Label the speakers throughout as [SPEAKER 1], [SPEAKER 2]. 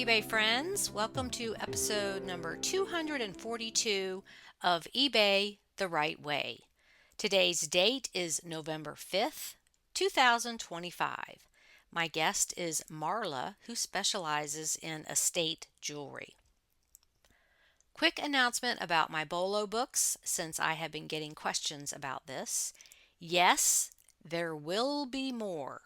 [SPEAKER 1] eBay friends. Welcome to episode number 242 of eBay the Right Way. Today's date is November 5th, 2025. My guest is Marla, who specializes in estate jewelry. Quick announcement about my BOLO books, since I have been getting questions about this. Yes, there will be more.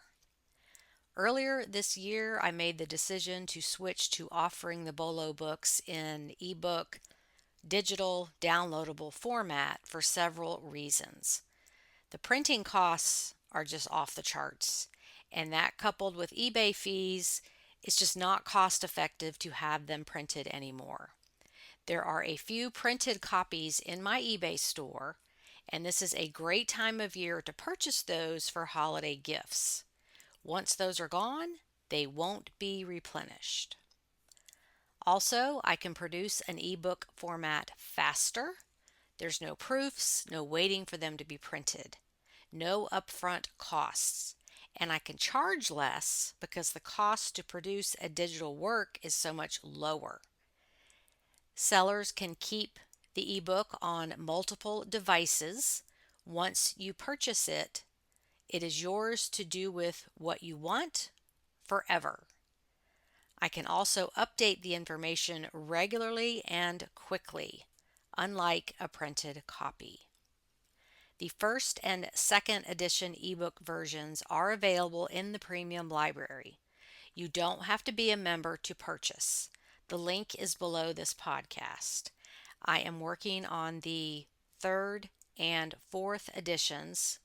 [SPEAKER 1] Earlier this year, I made the decision to switch to offering the BOLO books in ebook, digital, downloadable format for several reasons. The printing costs are just off the charts, and that coupled with eBay fees, it's just not cost effective to have them printed anymore. There are a few printed copies in my eBay store, and this is a great time of year to purchase those for holiday gifts. Once those are gone, they won't be replenished. Also, I can produce an ebook format faster. There's no proofs, no waiting for them to be printed, no upfront costs, and I can charge less because the cost to produce a digital work is so much lower. Sellers can keep the ebook on multiple devices. Once you purchase it, it is yours to do with what you want forever. I can also update the information regularly and quickly, unlike a printed copy. The first and second edition ebook versions are available in the premium library. You don't have to be a member to purchase. The link is below this podcast. I am working on the third and fourth editions,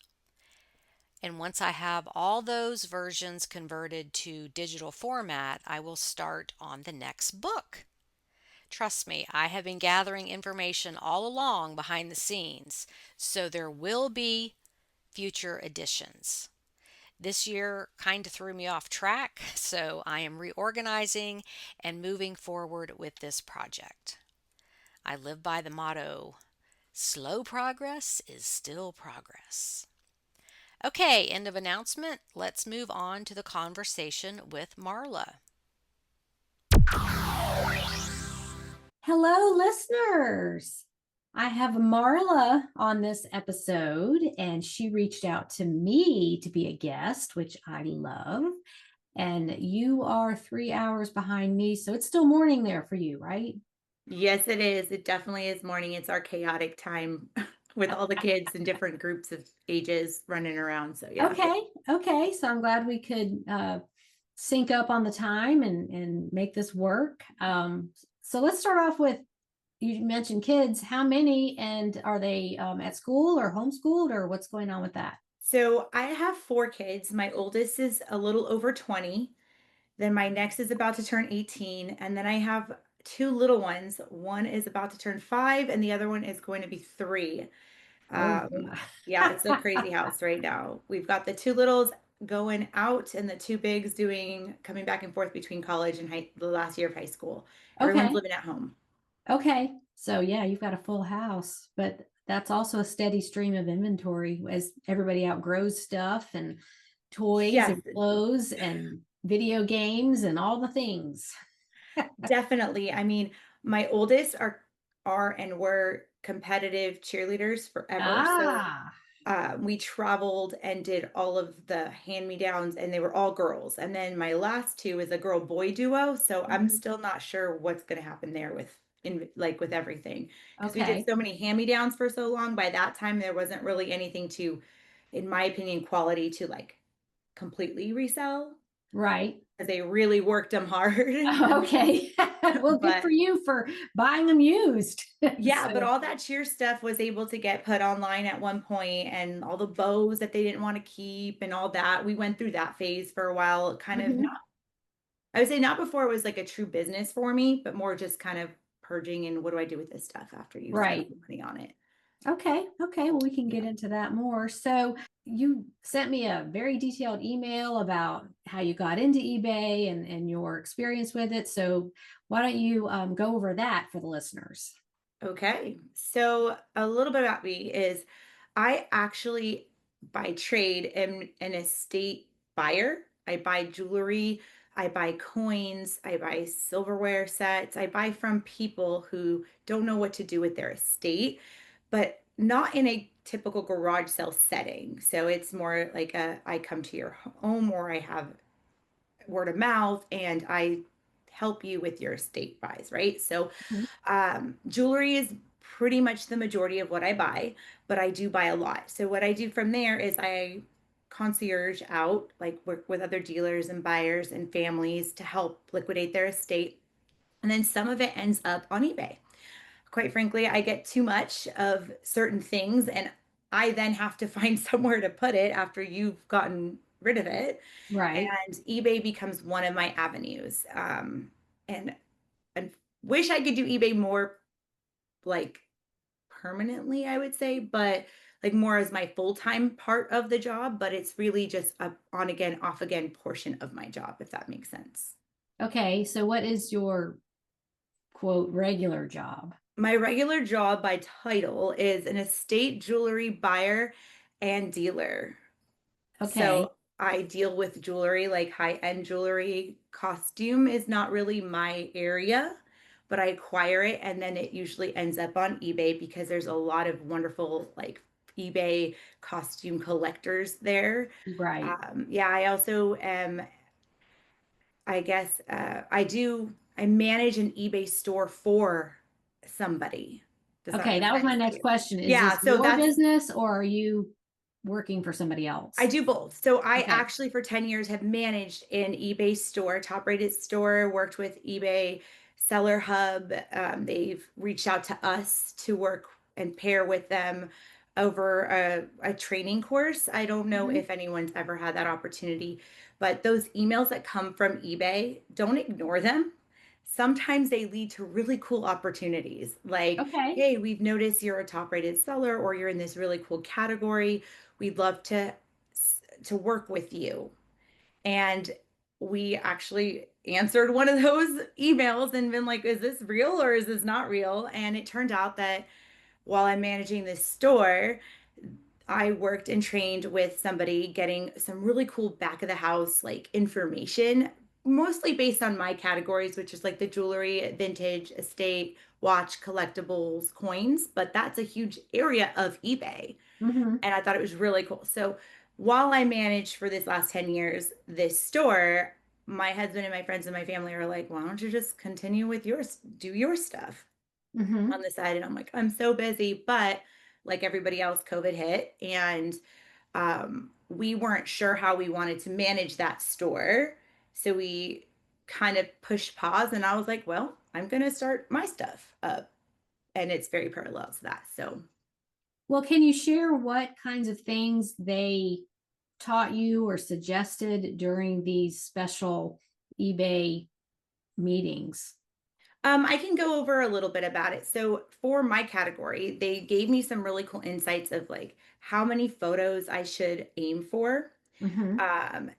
[SPEAKER 1] and once I have all those versions converted to digital format, I will start on the next book. Trust me, I have been gathering information all along behind the scenes, so there will be future editions. This year kind of threw me off track, so I am reorganizing and moving forward with this project. I live by the motto, slow progress is still progress. Okay, end of announcement. Let's move on to the conversation with Marla.
[SPEAKER 2] Hello, listeners. I have Marla on this episode, and she reached out to me to be a guest, which I love. And you are 3 hours behind me, so it's still morning there for you, right?
[SPEAKER 3] Yes, it is. It definitely is morning. It's our chaotic time with all the kids in different groups of ages running around. So yeah.
[SPEAKER 2] Okay. So I'm glad we could sync up on the time and make this work. So let's start off with, you mentioned kids. How many, and are they at school or homeschooled, or what's going on with that?
[SPEAKER 3] So I have four kids. My oldest is a little over 20. Then my next is about to turn 18. And then I have two little ones. One is about to turn 5, and the other one is going to be 3.
[SPEAKER 2] Oh,
[SPEAKER 3] Um, yeah, it's a crazy house right now. We've got the two littles going out and the two bigs doing coming back and forth between college and the last year of high school. Everyone's
[SPEAKER 2] okay.
[SPEAKER 3] living at home.
[SPEAKER 2] Okay. So yeah, you've got a full house, but that's also a steady stream of inventory as everybody outgrows stuff and toys
[SPEAKER 3] Yes,
[SPEAKER 2] and clothes and video games and all the things.
[SPEAKER 3] definitely. I mean, my oldest are and were competitive cheerleaders forever. So
[SPEAKER 2] Ah,
[SPEAKER 3] we traveled and did all of the hand-me-downs, and they were all girls. And then my last two is a girl-boy duo, so I'm
[SPEAKER 2] mhm.
[SPEAKER 3] still not sure what's going to happen there with everything because we did
[SPEAKER 2] Okay.
[SPEAKER 3] so many hand-me-downs for so long. By that time, there wasn't really anything to, in my opinion, quality to like completely resell
[SPEAKER 2] Right.
[SPEAKER 3] because they really worked them hard.
[SPEAKER 2] Okay. Well, good for
[SPEAKER 3] But
[SPEAKER 2] you for buying them used.
[SPEAKER 3] yeah, but
[SPEAKER 2] So,
[SPEAKER 3] all that cheer stuff was able to get put online at one point, and all the bows that they didn't want to keep and all that. We went through that phase for a while, kind of
[SPEAKER 2] mhm.
[SPEAKER 3] not, I would say not before it was like a true business for me, but more just kind of purging and what do I do with this stuff after you spend
[SPEAKER 2] Right.
[SPEAKER 3] all the money on it.
[SPEAKER 2] Okay. Well, we can get
[SPEAKER 3] Yeah.
[SPEAKER 2] into that more. So you sent me a very detailed email about how you got into eBay and your experience with it. So why don't you go over that for the listeners?
[SPEAKER 3] Okay. So a little bit about me is I actually by trade am an estate buyer. I buy jewelry. I buy coins, I buy silverware sets, I buy from people who don't know what to do with their estate, but not in a typical garage sale setting. So it's more like I come to your home, or I have word of mouth, and I help you with your estate buys, right? So
[SPEAKER 2] Mhm.
[SPEAKER 3] jewelry is pretty much the majority of what I buy, but I do buy a lot. So what I do from there is I concierge out, like work with other dealers and buyers and families to help liquidate their estate. And then some of it ends up on eBay. Quite frankly, I get too much of certain things, and I then have to find somewhere to put it after you've gotten rid of it.
[SPEAKER 2] Right.
[SPEAKER 3] And eBay becomes one of my avenues. And I wish I could do eBay more like permanently, I would say, but like more as my full-time part of the job, but it's really just a on again, off again portion of my job, if that makes sense.
[SPEAKER 2] Okay. So what is your quote regular job?
[SPEAKER 3] My regular job by title is an estate jewelry buyer and dealer.
[SPEAKER 2] Okay.
[SPEAKER 3] So I deal with jewelry, like high-end jewelry. Costume is not really my area, but I acquire it and then it usually ends up on eBay because there's a lot of wonderful like eBay costume collectors there.
[SPEAKER 2] Right.
[SPEAKER 3] Yeah, I also am, I guess, I manage an eBay store for somebody. Does that
[SPEAKER 2] Okay.
[SPEAKER 3] make
[SPEAKER 2] That was my
[SPEAKER 3] sense to
[SPEAKER 2] next
[SPEAKER 3] you?
[SPEAKER 2] question. Is
[SPEAKER 3] Yeah,
[SPEAKER 2] this
[SPEAKER 3] so
[SPEAKER 2] your
[SPEAKER 3] that's
[SPEAKER 2] business or are you working for somebody
[SPEAKER 3] I
[SPEAKER 2] else?
[SPEAKER 3] do both. So I
[SPEAKER 2] Okay.
[SPEAKER 3] actually for 10 years have managed an eBay store, top rated store, worked with eBay Seller Hub. They've reached out to us to work and pair with them over a training course. I don't know
[SPEAKER 2] Mhm.
[SPEAKER 3] if anyone's ever had that opportunity, but those emails that come from eBay, don't ignore them. Sometimes they lead to really cool opportunities like,
[SPEAKER 2] Okay.
[SPEAKER 3] hey, we've noticed you're a top rated seller or you're in this really cool category. We'd love to work with you. And we actually answered one of those emails and been like, is this real or is this not real? And it turned out that while I'm managing this store, I worked and trained with somebody getting some really cool back of the house like information, mostly based on my categories, which is like the jewelry, vintage, estate, watch, collectibles, coins. But that's a huge area of eBay,
[SPEAKER 2] Hmm.
[SPEAKER 3] and I thought it was really cool. So while I managed for this last 10 years this store, my husband and my friends and my family are like, why don't you just continue with yours, do your stuff
[SPEAKER 2] Hmm.
[SPEAKER 3] on the side? And I'm like, I'm so busy. But like everybody else, COVID hit, and we weren't sure how we wanted to manage that store. So we kind of pushed pause, and I was like, well, I'm going to start my stuff up. And it's very parallel to that. So
[SPEAKER 2] Well, can you share what kinds of things they taught you or suggested during these special eBay meetings?
[SPEAKER 3] I can go over a little bit about it. So for my category, they gave me some really cool insights of like how many photos I should aim for.
[SPEAKER 2] Hmm.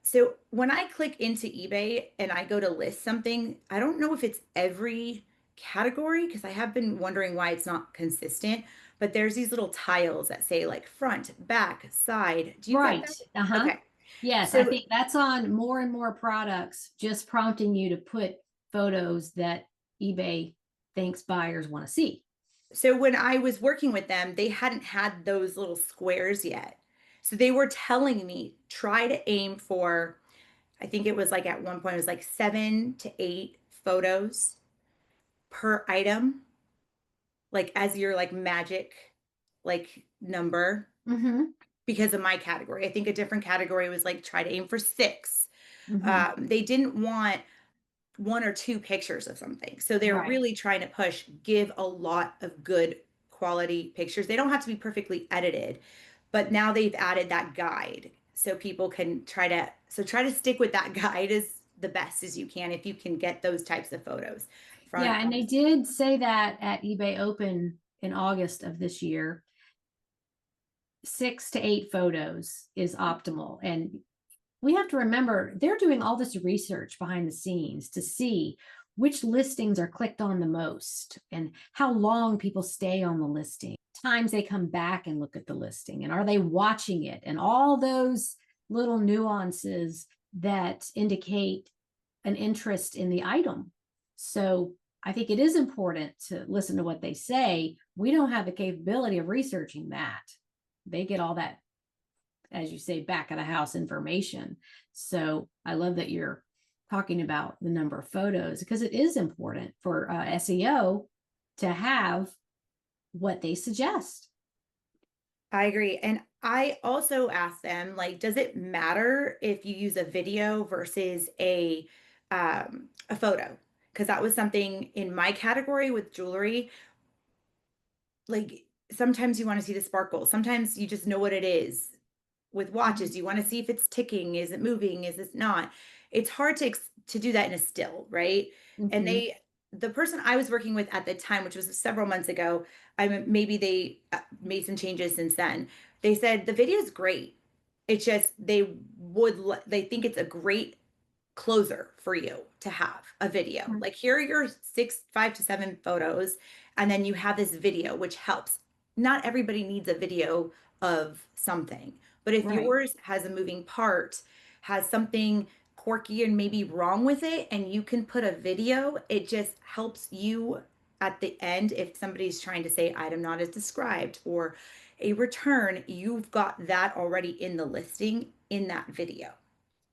[SPEAKER 3] So when I click into eBay and I go to list something, I don't know if it's every category because I have been wondering why it's not consistent. But there's these little tiles that say like front, back, side. Do you get
[SPEAKER 2] Right.
[SPEAKER 3] that?
[SPEAKER 2] Uh-huh.
[SPEAKER 3] Okay.
[SPEAKER 2] Yes, I
[SPEAKER 3] So
[SPEAKER 2] think that's on more and more products, just prompting you to put photos that eBay thinks buyers want to see.
[SPEAKER 3] So when I was working with them, they hadn't had those little squares yet. So they were telling me try to aim for, I think it was like at one point it was like 7 to 8 photos per item, like as your like magic like number
[SPEAKER 2] Hmm.
[SPEAKER 3] because of my category. I think a different category was like try to aim for 6.
[SPEAKER 2] Hmm.
[SPEAKER 3] They didn't want 1 or 2 pictures of something. So they're
[SPEAKER 2] Right.
[SPEAKER 3] really trying to push, give a lot of good quality pictures. They don't have to be perfectly edited, but now they've added that guide so people can try to stick with that guide as the best as you can if you can get those types of photos. Front,
[SPEAKER 2] Yeah, and they did say that at eBay Open in August of this year, 6 to 8 photos is optimal. And we have to remember they're doing all this research behind the scenes to see which listings are clicked on the most and how long people stay on the listing, times they come back and look at the listing, and are they watching it, and all those little nuances that indicate an interest in the item. So I think it is important to listen to what they say. We don't have the capability of researching that. They get all that, as you say, back of the house information. So I love that you're talking about the number of photos, because it is important for SEO to have what they suggest.
[SPEAKER 3] I agree. And I also asked them, like, does it matter if you use a video versus a photo? Because that was something in my category with jewelry. Like, sometimes you want to see the sparkle. Sometimes you just know what it is. With watches, you want to see if it's ticking, is it moving, is it not? It's hard to do that in a still, right? And
[SPEAKER 2] Mm-hmm.
[SPEAKER 3] the person I was working with at the time, which was several months ago, maybe they made some changes since then. They said the video is great. It's just they think it's a great closer for you to have a video. Like, here are your 5 to 7 photos, and then you have this video, which helps. Not everybody needs a video of something, but if
[SPEAKER 2] Right,
[SPEAKER 3] yours has a moving part, has something quirky and maybe wrong with it, and you can put a video, it just helps you at the end. If somebody's trying to say item not as described or a return, you've got that already in the listing in that video.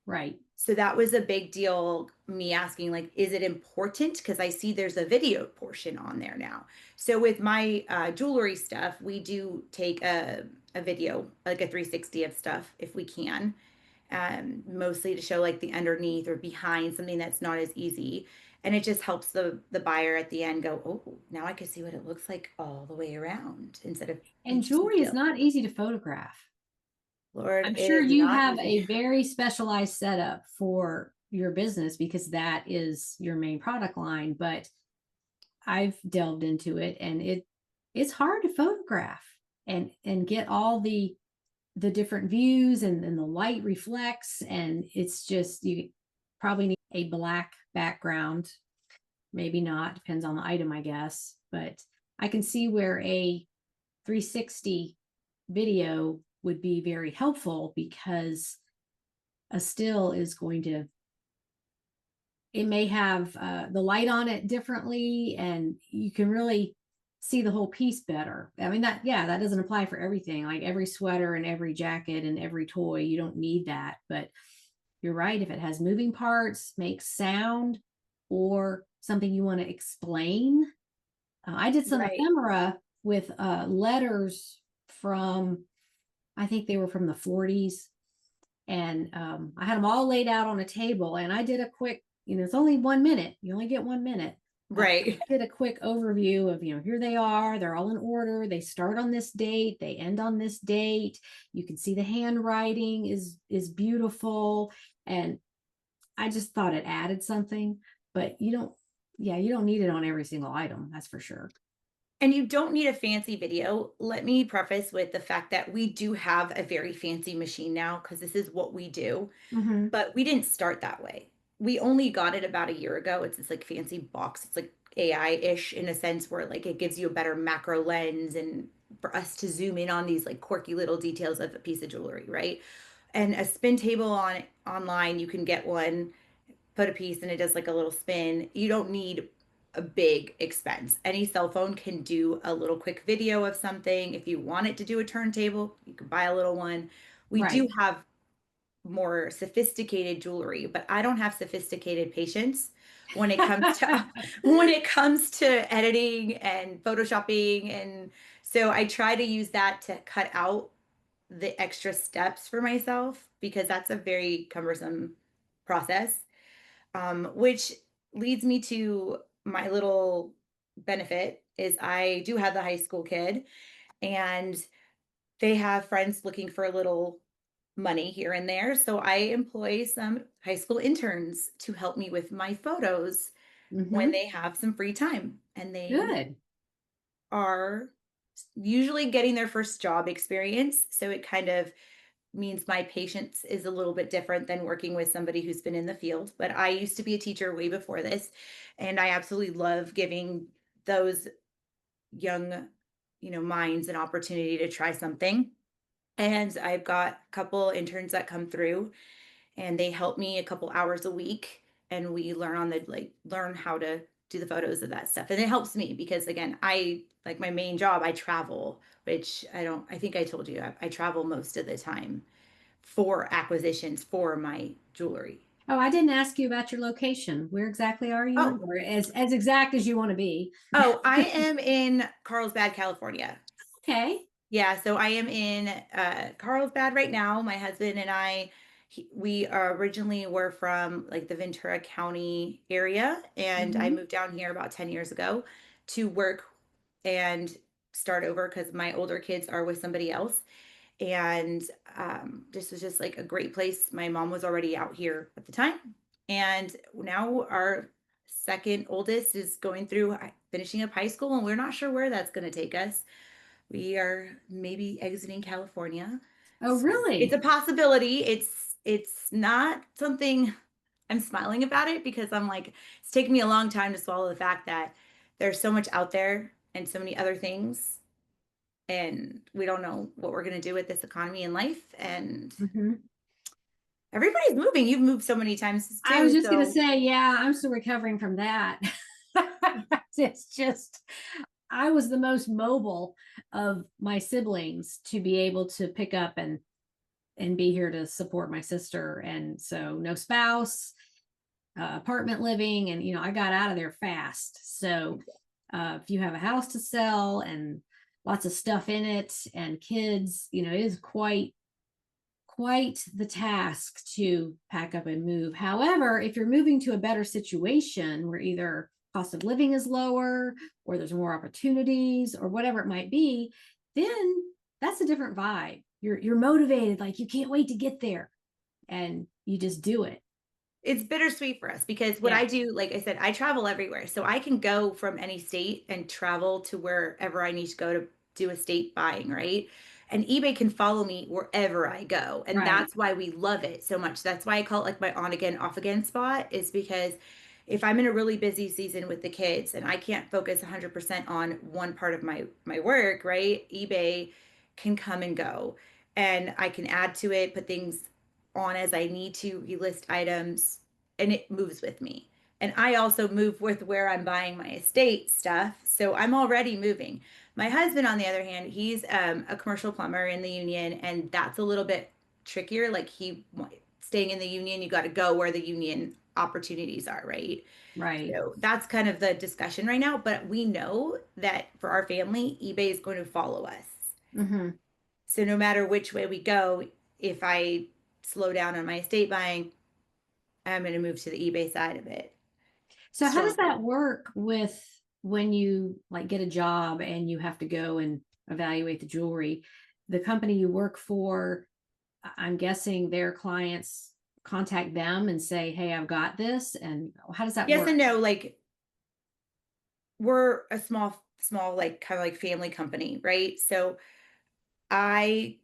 [SPEAKER 2] right.
[SPEAKER 3] So that was a big deal, me asking, like, is it important? Because I see there's a video portion on there now. So with my jewelry stuff, we do take a video, like a 360 of stuff if we can, mostly to show like the underneath or behind something that's not as easy. And it just helps the buyer at the end go, oh, now I can see what it looks like all the way around instead of
[SPEAKER 2] And
[SPEAKER 3] it's just
[SPEAKER 2] jewelry is
[SPEAKER 3] still.
[SPEAKER 2] not easy to photograph.
[SPEAKER 3] Lord,
[SPEAKER 2] I'm
[SPEAKER 3] it
[SPEAKER 2] sure
[SPEAKER 3] is
[SPEAKER 2] you
[SPEAKER 3] not
[SPEAKER 2] have
[SPEAKER 3] easy.
[SPEAKER 2] a very specialized setup for your business because that is your main product line, but I've delved into it, and it's hard to photograph and get all the different views, and the light reflects, and it's just, you probably need a black background, maybe not, depends on the item, I guess, but I can see where a 360 video would be very helpful, because a still is going to, it may have the light on it differently, and you can really see the whole piece better. I mean, that, yeah, that doesn't apply for everything, like every sweater and every jacket and every toy. You don't need that, but you're right. If it has moving parts, makes sound, or something you want to explain. I did some
[SPEAKER 3] Right.
[SPEAKER 2] ephemera with letters from, I think they were from the 40s, and I had them all laid out on a table, and I did a quick, it's only 1 minute, you only get 1 minute.
[SPEAKER 3] Right.
[SPEAKER 2] I did a quick overview of, here they are, they're all in order, they start on this date, they end on this date, you can see the handwriting is beautiful, and I just thought it added something. But you don't need it on every single item, that's for sure.
[SPEAKER 3] And you don't need a fancy video. Let me preface with the fact that we do have a very fancy machine now because this is what we do,
[SPEAKER 2] Mm-hmm.
[SPEAKER 3] but we didn't start that way. We only got it about a year ago. It's this like fancy box. It's like AI-ish in a sense where like it gives you a better macro lens and for us to zoom in on these like quirky little details of a piece of jewelry, right? And a spin table on online, you can get one, put a piece and it does like a little spin. You don't need a big expense. Any cell phone can do a little quick video of something. If you want it to do a turntable, you can buy a little one. We do
[SPEAKER 2] Right.
[SPEAKER 3] have more sophisticated jewelry, but I don't have sophisticated patience when it comes to when it comes to editing and photoshopping, and so I try to use that to cut out the extra steps for myself because that's a very cumbersome process, which leads me to my little benefit is I do have the high school kid and they have friends looking for a little money here and there. So I employ some high school interns to help me with my photos when
[SPEAKER 2] Mm-hmm.
[SPEAKER 3] they have some free time. And they
[SPEAKER 2] Good.
[SPEAKER 3] are usually getting their first job experience. So it kind of means my patience is a little bit different than working with somebody who's been in the field. But I used to be a teacher way before this, and I absolutely love giving those young, minds an opportunity to try something. And I've got a couple interns that come through and they help me a couple hours a week. and we learn on the learn how to do the photos of that stuff. And it helps me because again, I like my main job, I travel, which I think I told you I travel most of the time for acquisitions for my jewelry.
[SPEAKER 2] Oh, I didn't ask you about your location. Where exactly are you?
[SPEAKER 3] Oh,
[SPEAKER 2] Or as exact as you want to be.
[SPEAKER 3] oh, I am in Carlsbad, California.
[SPEAKER 2] Okay.
[SPEAKER 3] Yeah, so I am in Carlsbad right now. My husband and I, we originally were from like the Ventura County area, and I
[SPEAKER 2] Hmm.
[SPEAKER 3] moved down here about 10 years ago to work and start over because my older kids are with somebody else. And this was just like a great place. My mom was already out here at the time, and now our second oldest is going through finishing up high school, and we're not sure where that's going to take us. We are maybe exiting California.
[SPEAKER 2] Oh,
[SPEAKER 3] So it's a
[SPEAKER 2] really?
[SPEAKER 3] possibility. It's not something I'm smiling about it because I'm like, it's taken me a long time to swallow the fact that there's so much out there and so many other things, and we don't know what we're going to do with this economy and life. And
[SPEAKER 2] Hmm.
[SPEAKER 3] everybody's moving. You've moved so many times
[SPEAKER 2] I was
[SPEAKER 3] too.
[SPEAKER 2] just going to
[SPEAKER 3] So
[SPEAKER 2] say, yeah, I'm still recovering from that. It's just, I was the most mobile of my siblings to be able to pick up and be here to support my sister. And so no spouse, apartment living, and I got out of there fast. So if you have a house to sell and lots of stuff in it and kids, it is quite the task to pack up and move. However, if you're moving to a better situation where either cost of living is lower or there's more opportunities or whatever it might be, then that's a different vibe. You're motivated, like you can't wait to get there, and you just do it.
[SPEAKER 3] it's bittersweet for us because what I
[SPEAKER 2] Yeah,
[SPEAKER 3] do, like I said, I travel everywhere. So I can go from any state and travel to wherever I need to go to do estate buying, right? And eBay can follow me wherever I go. And
[SPEAKER 2] right.
[SPEAKER 3] that's why we love it so much. That's why I call it like my on again, off again spot, is because if I'm in a really busy season with the kids and I can't focus 100% on one part of my work, right? eBay can come and go and I can add to it, put things on as I need to, relist items, and it moves with me. And I also move with where I'm buying my estate stuff. So I'm already moving. My husband, on the other hand, he's a commercial plumber in the union, and that's a little bit trickier. Like staying in the union, you got to go where the union opportunities are, right?
[SPEAKER 2] Right.
[SPEAKER 3] So that's kind of the discussion right now. But we know that for our family, eBay is going to follow us.
[SPEAKER 2] Hmm.
[SPEAKER 3] So no matter which way we go, if I slow down on my estate buying, I'm going to move to the eBay side of it.
[SPEAKER 2] So how does
[SPEAKER 3] Strong.
[SPEAKER 2] that work with when you like get a job and you have to go and evaluate the jewelry? The company you work for, I'm guessing their clients contact them and say, "Hey, I've got this." And how does that
[SPEAKER 3] Yes
[SPEAKER 2] work?
[SPEAKER 3] and no. Like we're a small, like kind of like family company, right? So I,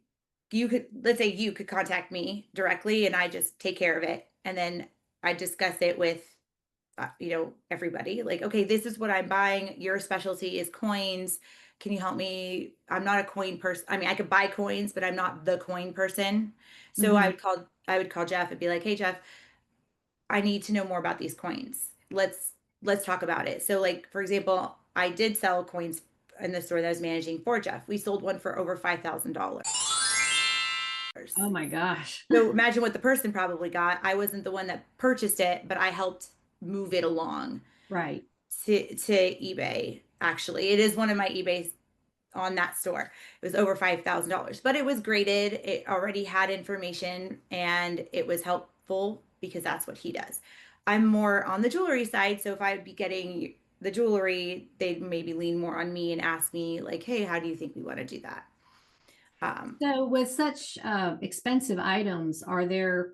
[SPEAKER 3] you could, let's say you could contact me directly and I just take care of it. And then I discuss it with, everybody like, okay, this is what I'm buying. Your specialty is coins. Can you help me? I'm not a coin person. I mean, I could buy coins, but I'm not the coin person. So
[SPEAKER 2] Hmm.
[SPEAKER 3] I would call Jeff and be like, hey, Jeff, I need to know more about these coins. Let's talk about it. So like for example, I did sell coins in the store that I was managing for Jeff. We sold one for over $5,000.
[SPEAKER 2] Oh my gosh.
[SPEAKER 3] So imagine what the person probably got. I wasn't the one that purchased it, but I helped move it along
[SPEAKER 2] Right.
[SPEAKER 3] to eBay. Actually, it is one of my eBays on that store. It was over $5,000, but it was graded. It already had information and it was helpful because that's what he does. I'm more on the jewelry side. So if I'd be getting the jewelry, they'd maybe lean more on me and ask me, like, hey, how do you think we want to do that? Um,
[SPEAKER 2] So with such expensive items, are there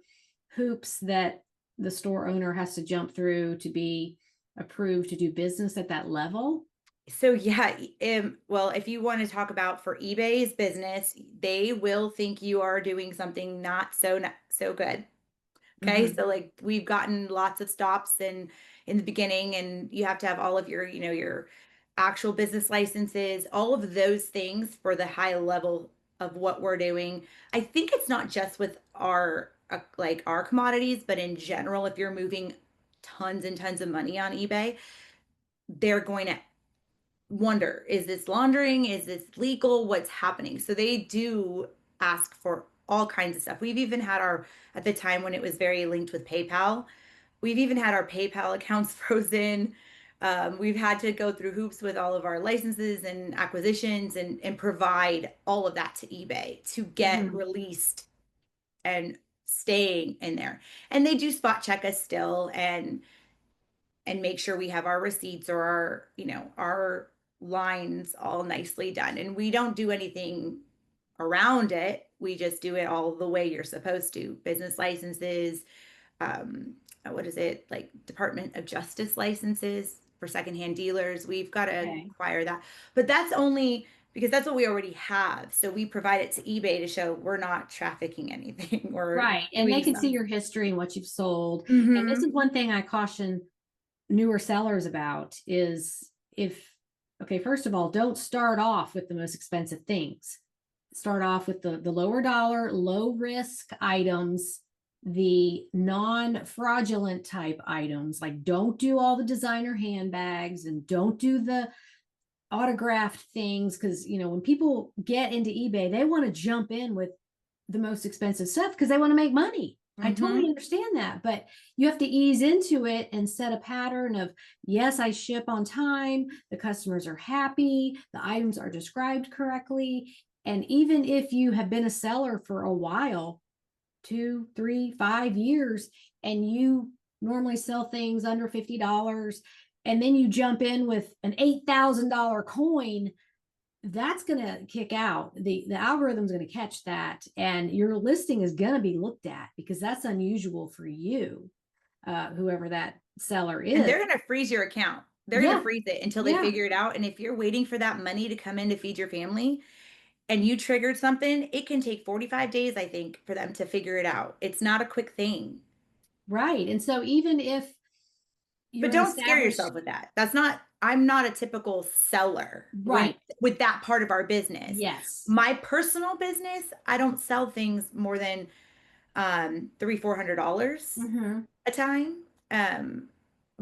[SPEAKER 2] hoops that the store owner has to jump through to be approved to do business at that level?
[SPEAKER 3] so yeah, well, if you want to talk about for eBay's business, they will think you are doing something not so good. Okay,
[SPEAKER 2] Hmm.
[SPEAKER 3] so like we've gotten lots of stops in the beginning, and you have to have all of your, your actual business licenses, all of those things for the high level of what we're doing. I think it's not just with our like our commodities, but in general, if you're moving tons and tons of money on eBay, they're going to wonder, is this laundering? Is this legal? What's happening? So they do ask for all kinds of stuff. We've even had our, at the time when it was very linked with PayPal, we've even had our PayPal accounts frozen. We've had to go through hoops with all of our licenses and acquisitions and provide all of that to eBay to get
[SPEAKER 2] Mhm.
[SPEAKER 3] released and staying in there. And they do spot check us still and make sure we have our receipts or our, our lines all nicely done. And we don't do anything around it. We just do it all the way you're supposed to. Business licenses, what is it, like Department of Justice licenses for secondhand dealers. We've got to
[SPEAKER 2] Okay.
[SPEAKER 3] acquire that. But that's only because that's what we already have. So we provide it to eBay to show we're not trafficking anything or
[SPEAKER 2] Right. And they
[SPEAKER 3] doing
[SPEAKER 2] can see
[SPEAKER 3] some.
[SPEAKER 2] your history and what you've sold. And this
[SPEAKER 3] Hmm.
[SPEAKER 2] is one thing I caution newer sellers about is if, okay, first of all, don't start off with the most expensive things. Start off with the lower dollar, low risk items, the non-fraudulent type items. Like don't do all the designer handbags and don't do the autographed things because when people get into eBay, they want to jump in with the most expensive stuff because they want to make money. I totally
[SPEAKER 3] Hmm.
[SPEAKER 2] understand that, but you have to ease into it and set a pattern of, yes, I ship on time, the customers are happy, the items are described correctly. And even if you have been a seller for a while, 2, 3, 5 years, and you normally sell things under $50, and then you jump in with an $8,000 coin, that's going to kick out. The algorithm's going to catch that, and your listing is going to be looked at because that's unusual for you, whoever that seller
[SPEAKER 3] And
[SPEAKER 2] is.
[SPEAKER 3] they're going to freeze your account. They're going to
[SPEAKER 2] Yeah,
[SPEAKER 3] freeze it until they
[SPEAKER 2] yeah,
[SPEAKER 3] figure it out. And if you're waiting for that money to come in to feed your family and you triggered something, it can take 45 days, I think, for them to figure it out. It's not a quick thing.
[SPEAKER 2] right. And so even if
[SPEAKER 3] But
[SPEAKER 2] you're an
[SPEAKER 3] don't scare
[SPEAKER 2] established,
[SPEAKER 3] yourself with that. That's not, I'm not a typical seller when
[SPEAKER 2] right,
[SPEAKER 3] with that part of our business.
[SPEAKER 2] yes,
[SPEAKER 3] My personal business, I don't sell things more than $300-400
[SPEAKER 2] mm-hmm.
[SPEAKER 3] a time.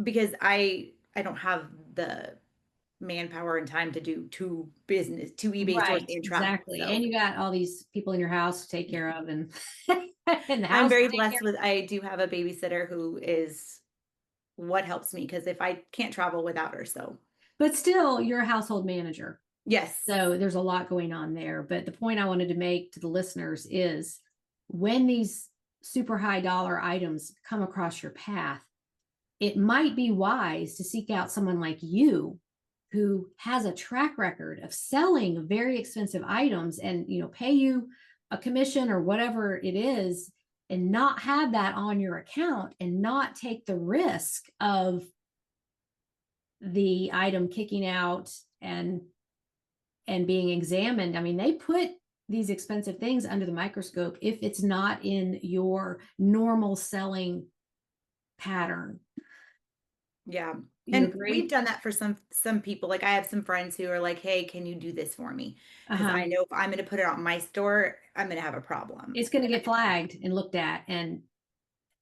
[SPEAKER 3] Because I don't have the manpower and time to do two eBay stores
[SPEAKER 2] Right,
[SPEAKER 3] and travel.
[SPEAKER 2] exactly. And
[SPEAKER 3] So
[SPEAKER 2] you got all these people in your house to take care of and and the
[SPEAKER 3] I'm
[SPEAKER 2] house to
[SPEAKER 3] very
[SPEAKER 2] take care
[SPEAKER 3] blessed with I do have a babysitter who is what helps me because if I can't travel without her. So
[SPEAKER 2] but still you're a household manager.
[SPEAKER 3] yes.
[SPEAKER 2] So there's a lot going on there. But the point I wanted to make to the listeners is when these super high dollar items come across your path, it might be wise to seek out someone like you who has a track record of selling very expensive items and pay you a commission or whatever it is and not have that on your account and not take the risk of the item kicking out and being examined. I mean, they put these expensive things under the microscope if it's not in your normal selling pattern.
[SPEAKER 3] Yeah.
[SPEAKER 2] You
[SPEAKER 3] And we've
[SPEAKER 2] agree?
[SPEAKER 3] done that for some people. Like I have some friends who are like, "Hey, can you do this for me?" Because
[SPEAKER 2] Uh-huh.
[SPEAKER 3] I know if I'm going to put it on my store, I'm going to have a problem.
[SPEAKER 2] It's going to get flagged and looked at, and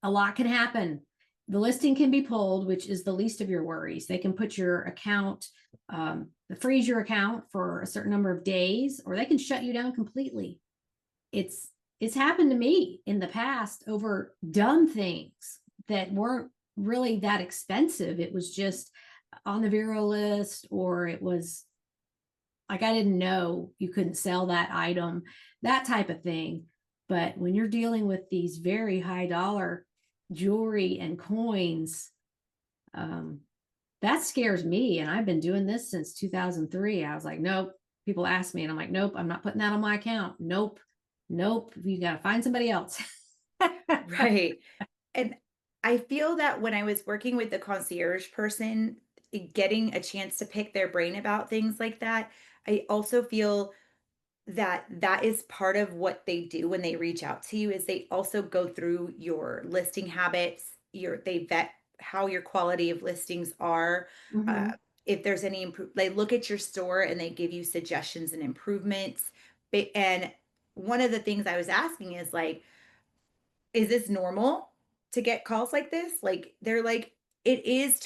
[SPEAKER 2] a lot can happen. The listing can be pulled, which is the least of your worries. They can put your account, freeze your account for a certain number of days, or they can shut you down completely. It's it's happened to me in the past over dumb things that weren't really that expensive. It was just on the Vero list, or it was like I didn't know you couldn't sell that item, that type of thing. But when you're dealing with these very high dollar jewelry and coins, um, that scares me. And I've been doing this since 2003. I was like, nope. People ask me, and I'm like, nope, I'm not putting that on my account. Nope, nope. You got to find somebody else.
[SPEAKER 3] Right. And I feel that when I was working with the concierge person, getting a chance to pick their brain about things like that, I also feel that that is part of what they do when they reach out to you is they also go through your listing habits, they vet how your quality of listings are. Uh,
[SPEAKER 2] Mhm.
[SPEAKER 3] if there's any they look at your store and they give you suggestions and improvements. And one of the things I was asking is like, is this normal to get calls like this? Like they're like, It is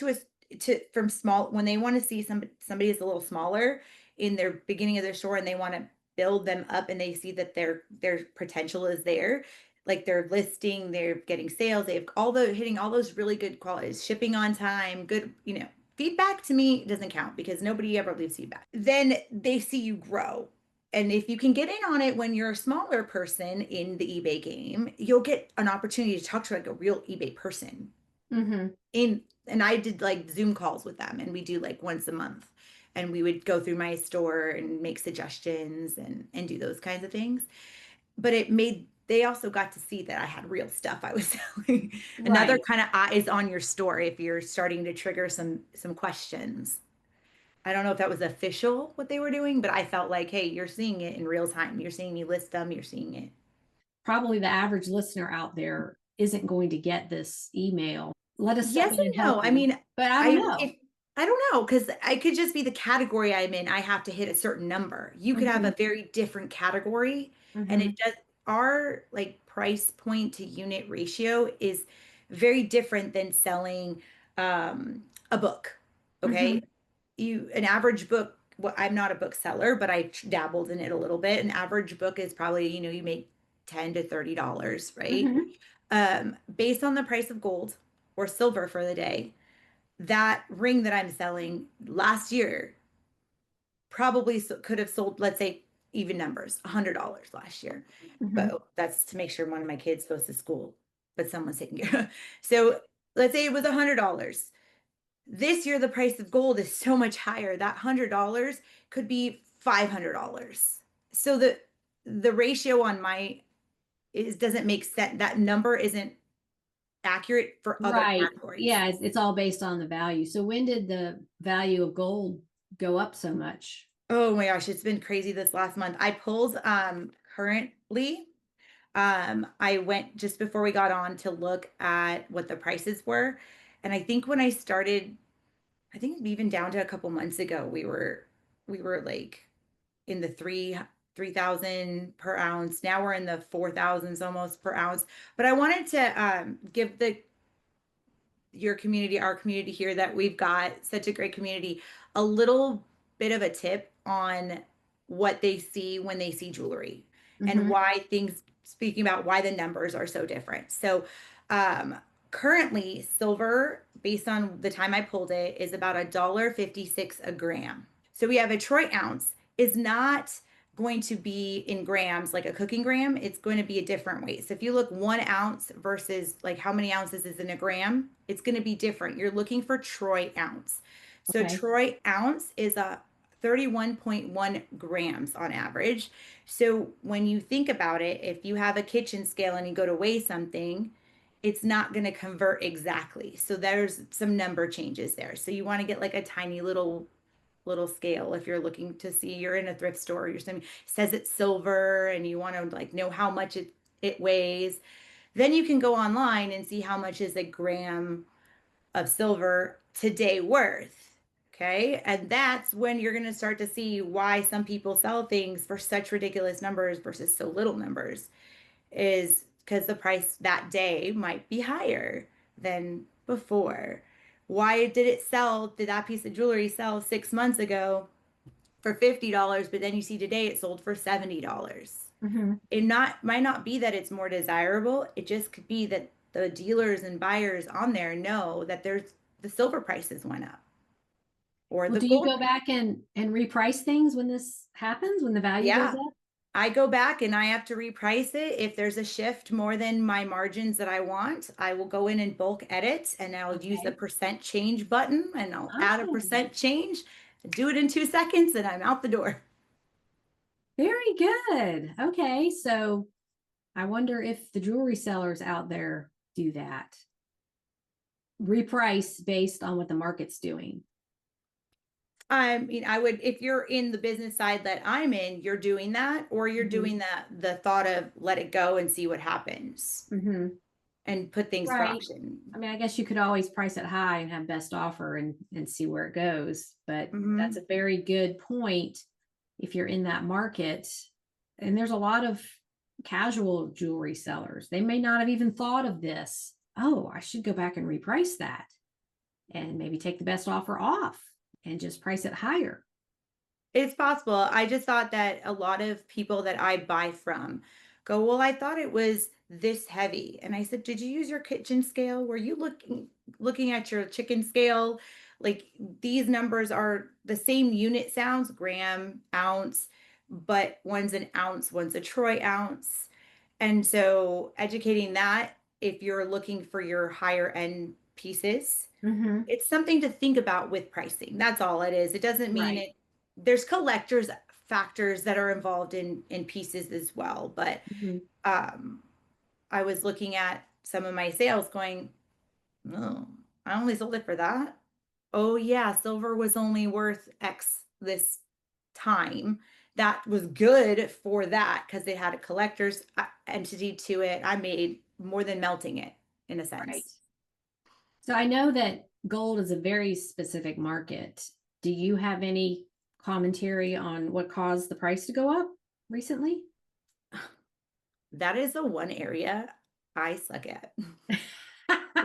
[SPEAKER 3] from small when they want to see somebody is a little smaller in their beginning of their store and they want to build them up and they see that their potential is there. Like they're listing, they're getting sales, they have all the hitting all those really good qualities, shipping on time, good, feedback to me doesn't count because nobody ever leaves feedback. Then they see you grow. And if you can get in on it when you're a smaller person in the eBay game, you'll get an opportunity to talk to like a real eBay person
[SPEAKER 2] Mm-hmm.
[SPEAKER 3] and I did like Zoom calls with them and we do like once a month and we would go through my store and make suggestions and do those kinds of things. But they also got to see that I had real stuff I was selling. Another
[SPEAKER 2] Right.
[SPEAKER 3] kind of eyes on your store if you're starting to trigger some questions. I don't know if that was official what they were doing, but I felt like, hey, you're seeing it in real time. You're seeing me list them, you're seeing it.
[SPEAKER 2] Probably the average listener out there isn't going to get this email. Let us step
[SPEAKER 3] Yes
[SPEAKER 2] in
[SPEAKER 3] and
[SPEAKER 2] and
[SPEAKER 3] no.
[SPEAKER 2] help
[SPEAKER 3] I
[SPEAKER 2] you.
[SPEAKER 3] mean,
[SPEAKER 2] But I don't
[SPEAKER 3] I
[SPEAKER 2] know.
[SPEAKER 3] if I don't know because I could just be the category I'm in. I have to hit a certain number. You could have
[SPEAKER 2] Mm-hmm.
[SPEAKER 3] a very different category, and
[SPEAKER 2] Mm-hmm.
[SPEAKER 3] it does our like price point to unit ratio is very different than selling a book.
[SPEAKER 2] Mm-hmm.
[SPEAKER 3] Okay, an average book. Well, I'm not a bookseller, but I dabbled in it a little bit. An average book is probably you make $10 to $30, right?
[SPEAKER 2] Mm-hmm.
[SPEAKER 3] Based on the price of gold or silver for the day, that ring that I'm selling last year probably could have sold, let's say, even numbers, $100 last year.
[SPEAKER 2] Mm-hmm.
[SPEAKER 3] But that's to make sure one of my kids goes to school, but someone's taking care of. So let's say it was $100. This year, the price of gold is so much higher. That $100 could be $500. So the ratio on my is doesn't make sense. That number isn't accurate for other
[SPEAKER 2] Right.
[SPEAKER 3] categories.
[SPEAKER 2] Yeah, it's all based on the value. So when did the value of gold go up so much?
[SPEAKER 3] Oh my gosh, it's been crazy this last month. I pulled currently I went just before we got on to look at what the prices were. And I think when I started, I think even down to a couple months ago, we were like in the 3,000 per ounce. Now we're in the 4,000s almost per ounce. But I wanted to give your community, our community here that we've got such a great community, a little bit of a tip on what they see when they see jewelry and
[SPEAKER 2] Mm-hmm.
[SPEAKER 3] why things, speaking about why the numbers are so different. So, um, currently, silver, based on the time I pulled it, is about $1.56 a gram. So we have a troy ounce is not going to be in grams like a cooking gram. It's going to be a different weight. So if you look 1 ounce versus like how many ounces is in a gram, it's going to be different. You're looking for troy ounce. So
[SPEAKER 2] Okay.
[SPEAKER 3] troy ounce is a 31.1 grams on average. So when you think about it, if you have a kitchen scale and you go to weigh something, it's not going to convert exactly. So there's some number changes there. So you want to get like a tiny little scale if you're looking to see you're in a thrift store, you're saying says it's silver and you want to like know how much it weighs. Then you can go online and see how much is a gram of silver today worth. Okay. And that's when you're going to start to see why some people sell things for such ridiculous numbers versus so little numbers is because the price that day might be higher than before. Why did it sell? Did that piece of jewelry sell 6 months ago for $50, but then you see today it sold for $70?
[SPEAKER 2] Mm-hmm.
[SPEAKER 3] It not might not be that it's more desirable. It just could be that the dealers and buyers on there know that there's the silver prices went up or
[SPEAKER 2] Well,
[SPEAKER 3] the
[SPEAKER 2] do you
[SPEAKER 3] gold.
[SPEAKER 2] go back and reprice things when this happens, when the value goes
[SPEAKER 3] Yeah.
[SPEAKER 2] up?
[SPEAKER 3] I go back and I have to reprice it. If there's a shift more than my margins that I want, I will go in and bulk edit and I'll use the
[SPEAKER 2] Okay.
[SPEAKER 3] percent change button and I'll add a
[SPEAKER 2] Oh,
[SPEAKER 3] percent change, do it in 2 seconds, and I'm out the door.
[SPEAKER 2] very good. Okay. So I wonder if the jewelry sellers out there do that. Reprice based on what the market's doing.
[SPEAKER 3] I mean, I would, if you're in the business side that I'm in, you're doing that, or you're
[SPEAKER 2] Mm-hmm.
[SPEAKER 3] doing the thought of let it go and see what happens
[SPEAKER 2] Mm-hmm.
[SPEAKER 3] and put things for
[SPEAKER 2] Right.
[SPEAKER 3] auction.
[SPEAKER 2] I mean, I guess you could always price it high and have best offer and see where it goes. But that's
[SPEAKER 3] Hmm.
[SPEAKER 2] a very good point if you're in that market. And there's a lot of casual jewelry sellers. They may not have even thought of this. Oh, I should go back and reprice that. and maybe take the best offer off and just price it higher.
[SPEAKER 3] It's possible. I just thought that a lot of people that I buy from go, "Well, I thought it was this heavy." And I said, "Did you use your kitchen scale? Were you looking at your chicken scale? Like these numbers are the same unit sounds, gram, ounce, but one's an ounce, one's a troy ounce." And so educating that if you're looking for your higher end pieces,
[SPEAKER 2] Mm-hmm.
[SPEAKER 3] it's something to think about with pricing. That's all it is. It doesn't mean
[SPEAKER 2] Right.
[SPEAKER 3] it there's collectors factors that are involved in pieces as well. But
[SPEAKER 2] Mm-hmm.
[SPEAKER 3] um I was looking at some of my sales going, "Oh, I only sold it for that. Oh yeah, silver was only worth X this time. That was good for that because it had a collector's entity to it. I made more than melting it in a
[SPEAKER 2] Right.
[SPEAKER 3] sense."
[SPEAKER 2] So I know that gold is a very specific market. Do you have any commentary on what caused the price to go up recently?
[SPEAKER 3] That is the one area I suck at.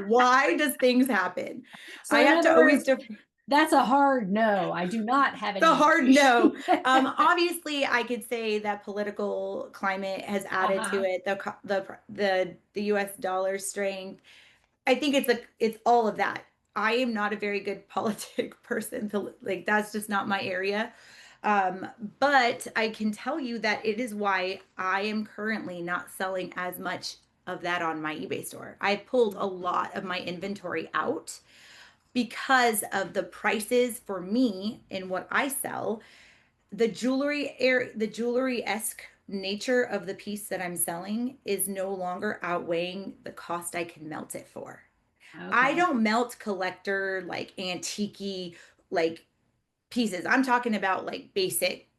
[SPEAKER 3] Why does things happen?
[SPEAKER 2] So
[SPEAKER 3] I
[SPEAKER 2] in
[SPEAKER 3] have to
[SPEAKER 2] other
[SPEAKER 3] always
[SPEAKER 2] words, that's a hard no. I do not have
[SPEAKER 3] the
[SPEAKER 2] any
[SPEAKER 3] hard
[SPEAKER 2] information.
[SPEAKER 3] no. Obviously, I could say that political climate has added to
[SPEAKER 2] Uh-huh.
[SPEAKER 3] it. The U.S. dollar strength. I think it's all of that. I am not a very good politic person. Like that's just not my area. Um, but I can tell you that it is why I am currently not selling as much of that on my eBay store. I pulled a lot of my inventory out because of the prices for me in what I sell, the jewelry-esque nature of the piece that I'm selling is no longer outweighing the cost I can melt it for. I
[SPEAKER 2] Okay.
[SPEAKER 3] don't melt collector like antique like pieces. I'm talking about like basic.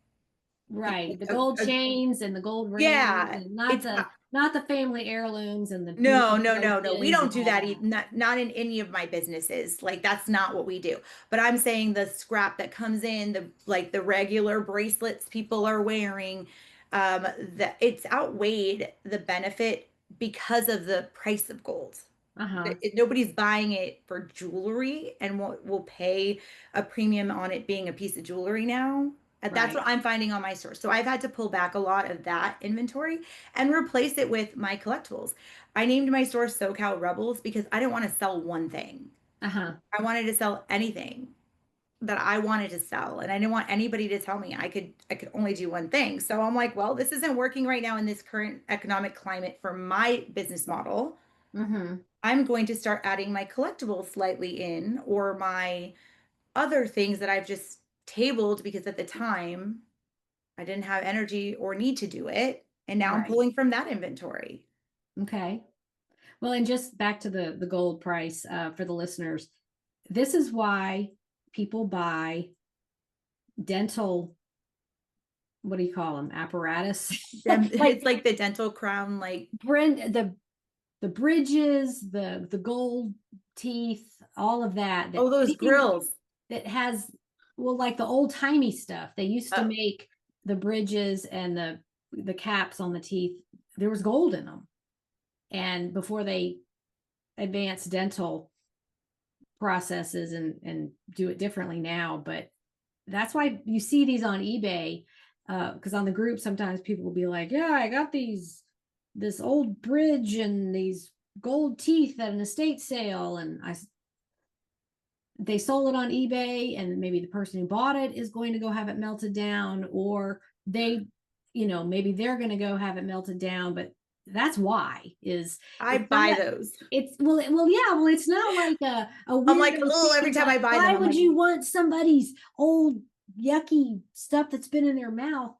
[SPEAKER 2] Right. The
[SPEAKER 3] A,
[SPEAKER 2] gold
[SPEAKER 3] a,
[SPEAKER 2] chains and the gold rings
[SPEAKER 3] yeah,
[SPEAKER 2] and
[SPEAKER 3] it's
[SPEAKER 2] not the family heirlooms and the
[SPEAKER 3] no,
[SPEAKER 2] beautiful
[SPEAKER 3] no, no, no. We
[SPEAKER 2] brooches
[SPEAKER 3] don't
[SPEAKER 2] and
[SPEAKER 3] do
[SPEAKER 2] all
[SPEAKER 3] that.
[SPEAKER 2] that.
[SPEAKER 3] Not in any of my businesses. Like that's not what we do. But I'm saying the scrap that comes in, the regular bracelets people are wearing, that it's outweighed the benefit because of the price of gold.
[SPEAKER 2] Uh-huh.
[SPEAKER 3] Nobody's buying it for jewelry and will pay a premium on it being a piece of jewelry now. And that's
[SPEAKER 2] Right.
[SPEAKER 3] what I'm finding on my store. So I've had to pull back a lot of that inventory and replace it with my collectibles. I named my store SoCal Rebels because I didn't want to sell one thing.
[SPEAKER 2] Uh-huh.
[SPEAKER 3] I wanted to sell anything that I wanted to sell. And I didn't want anybody to tell me I could only do one thing. So I'm like, well, this isn't working right now in this current economic climate for my business model.
[SPEAKER 2] Mm-hmm.
[SPEAKER 3] I'm going to start adding my collectibles slightly in or my other things that I've just tabled because at the time I didn't have energy or need to do it. And now I'm
[SPEAKER 2] Right.
[SPEAKER 3] pulling from that inventory.
[SPEAKER 2] Okay. Well, and just back to the gold price for the listeners, this is why people buy dental, what do you call them, apparatus, like
[SPEAKER 3] It's like the dental crown, like,
[SPEAKER 2] the bridges, the gold teeth, all of that. That
[SPEAKER 3] oh, those
[SPEAKER 2] anything
[SPEAKER 3] grills.
[SPEAKER 2] that has, well, like the old timey stuff. They used to
[SPEAKER 3] Oh,
[SPEAKER 2] make the bridges and the caps on the teeth. There was gold in them, and before they advanced dental processes and do it differently now. But that's why you see these on eBay, because on the group sometimes people will be like, yeah, I got this old bridge and these gold teeth at an estate sale, and they sold it on eBay, and maybe the person who bought it is going to go have it melted down, or they, maybe they're going to go have it melted down. But that's why is
[SPEAKER 3] I
[SPEAKER 2] it's not
[SPEAKER 3] buy those.
[SPEAKER 2] it's well yeah, well, it's not like a
[SPEAKER 3] I'm like,
[SPEAKER 2] weirdo
[SPEAKER 3] oh, every
[SPEAKER 2] thing.
[SPEAKER 3] time I
[SPEAKER 2] Like,
[SPEAKER 3] buy them,
[SPEAKER 2] why
[SPEAKER 3] I'm
[SPEAKER 2] would
[SPEAKER 3] like,
[SPEAKER 2] you want somebody's old yucky stuff that's been in their mouth?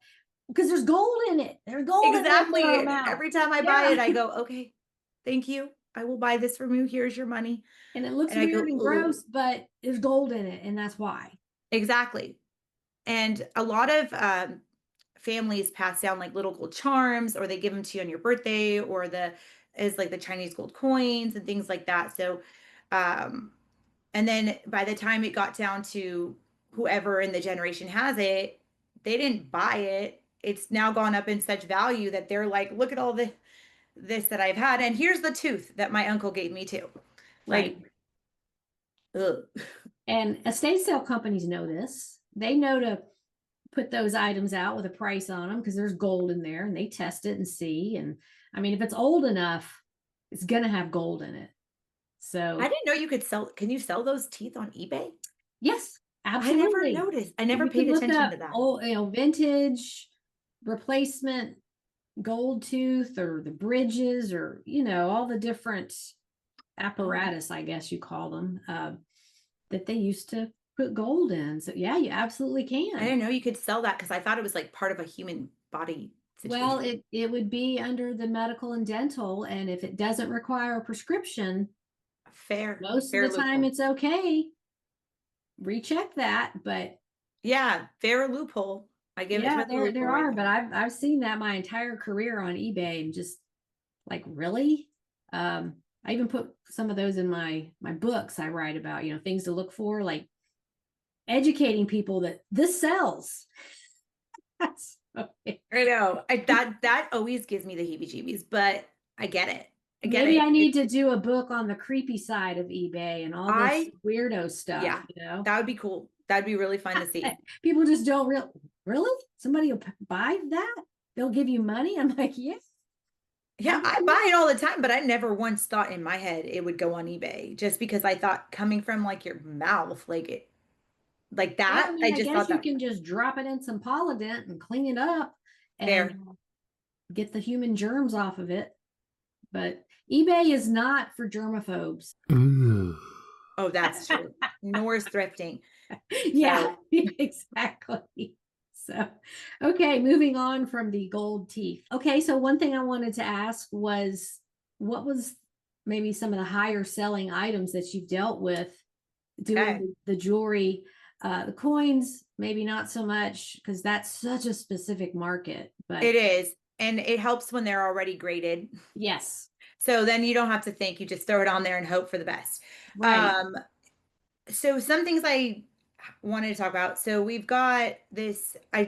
[SPEAKER 2] Because there's gold in it. There's gold in
[SPEAKER 3] exactly.
[SPEAKER 2] our
[SPEAKER 3] And
[SPEAKER 2] mouth.
[SPEAKER 3] every time I buy
[SPEAKER 2] Yeah.
[SPEAKER 3] it, I go, okay, thank you. I will buy this from you. Here's your money.
[SPEAKER 2] And it looks
[SPEAKER 3] And I
[SPEAKER 2] weird
[SPEAKER 3] go,
[SPEAKER 2] and
[SPEAKER 3] oh,
[SPEAKER 2] gross, but there's gold in it, and that's why.
[SPEAKER 3] exactly. And a lot of families pass down like little gold charms, or they give them to you on your birthday, or the is like the Chinese gold coins and things like that. So, um, and then by the time it got down to whoever in the generation has it, they didn't buy it. It's now gone up in such value that they're like, look at all this that I've had, and here's the tooth that my uncle gave me too.
[SPEAKER 2] Right.
[SPEAKER 3] Like Ugh.
[SPEAKER 2] And estate sale companies know this. They know to put those items out with a price on them because there's gold in there and they test it and see. And I mean, if it's old enough, it's going to have gold in it.
[SPEAKER 3] I
[SPEAKER 2] So,
[SPEAKER 3] didn't know you could sell can you sell those teeth on eBay?
[SPEAKER 2] yes,
[SPEAKER 3] I never
[SPEAKER 2] absolutely.
[SPEAKER 3] noticed. I never
[SPEAKER 2] You can
[SPEAKER 3] paid
[SPEAKER 2] look
[SPEAKER 3] attention
[SPEAKER 2] up
[SPEAKER 3] to that.
[SPEAKER 2] old, vintage replacement gold tooth or the bridges or, all the different
[SPEAKER 3] Oh,
[SPEAKER 2] apparatus, I guess you call them, that they used to put gold in. So, yeah, you absolutely
[SPEAKER 3] I
[SPEAKER 2] can.
[SPEAKER 3] didn't know you could sell that because I thought it was like part of a human body
[SPEAKER 2] Well,
[SPEAKER 3] situation.
[SPEAKER 2] it would be under the medical and dental, and if it doesn't require a prescription,
[SPEAKER 3] Fair,
[SPEAKER 2] most of
[SPEAKER 3] fair
[SPEAKER 2] the time
[SPEAKER 3] loophole.
[SPEAKER 2] it's okay. Recheck that, but
[SPEAKER 3] Yeah, fair loophole. I give it to
[SPEAKER 2] yeah,
[SPEAKER 3] it the
[SPEAKER 2] there
[SPEAKER 3] loophole right
[SPEAKER 2] are, but
[SPEAKER 3] there.
[SPEAKER 2] I've seen that my entire career on eBay and just like really. I even put some of those in my books I write about, things to look for, like educating people that this sells. That's okay.
[SPEAKER 3] I know. That always gives me the heebie-jeebies, but I get it. I get
[SPEAKER 2] Maybe
[SPEAKER 3] it.
[SPEAKER 2] I need to do a book on the creepy side of eBay and all this
[SPEAKER 3] I
[SPEAKER 2] weirdo stuff,
[SPEAKER 3] yeah, that would be cool. That'd be really fun to see.
[SPEAKER 2] People just don't really somebody will buy that, they'll give you money. I'm like, yes,
[SPEAKER 3] Yeah, I
[SPEAKER 2] absolutely.
[SPEAKER 3] buy it all the time, but I never once thought in my head it would go on eBay just because I thought coming from like your mouth, like
[SPEAKER 2] Yeah, I
[SPEAKER 3] that,
[SPEAKER 2] mean,
[SPEAKER 3] I
[SPEAKER 2] I
[SPEAKER 3] just
[SPEAKER 2] guess
[SPEAKER 3] thought
[SPEAKER 2] you
[SPEAKER 3] that
[SPEAKER 2] can just drop it in some polydent and clean it up and
[SPEAKER 3] fair.
[SPEAKER 2] get the human germs off of it. But eBay is not for germaphobes.
[SPEAKER 3] Oh, that's true. Nor is thrifting.
[SPEAKER 2] Yeah,
[SPEAKER 3] So
[SPEAKER 2] exactly. So, okay, moving on from the gold teeth. Okay, so one thing I wanted to ask was what was maybe some of the higher selling items that you've dealt with doing
[SPEAKER 3] okay.
[SPEAKER 2] the jewelry? The coins, maybe not so much because that's such a specific market, but
[SPEAKER 3] It is. And it helps when they're already graded.
[SPEAKER 2] yes,
[SPEAKER 3] So then you don't have to think, you just throw it on there and hope for the best.
[SPEAKER 2] right.
[SPEAKER 3] Um, so some things I wanted to talk about. So we've got this, I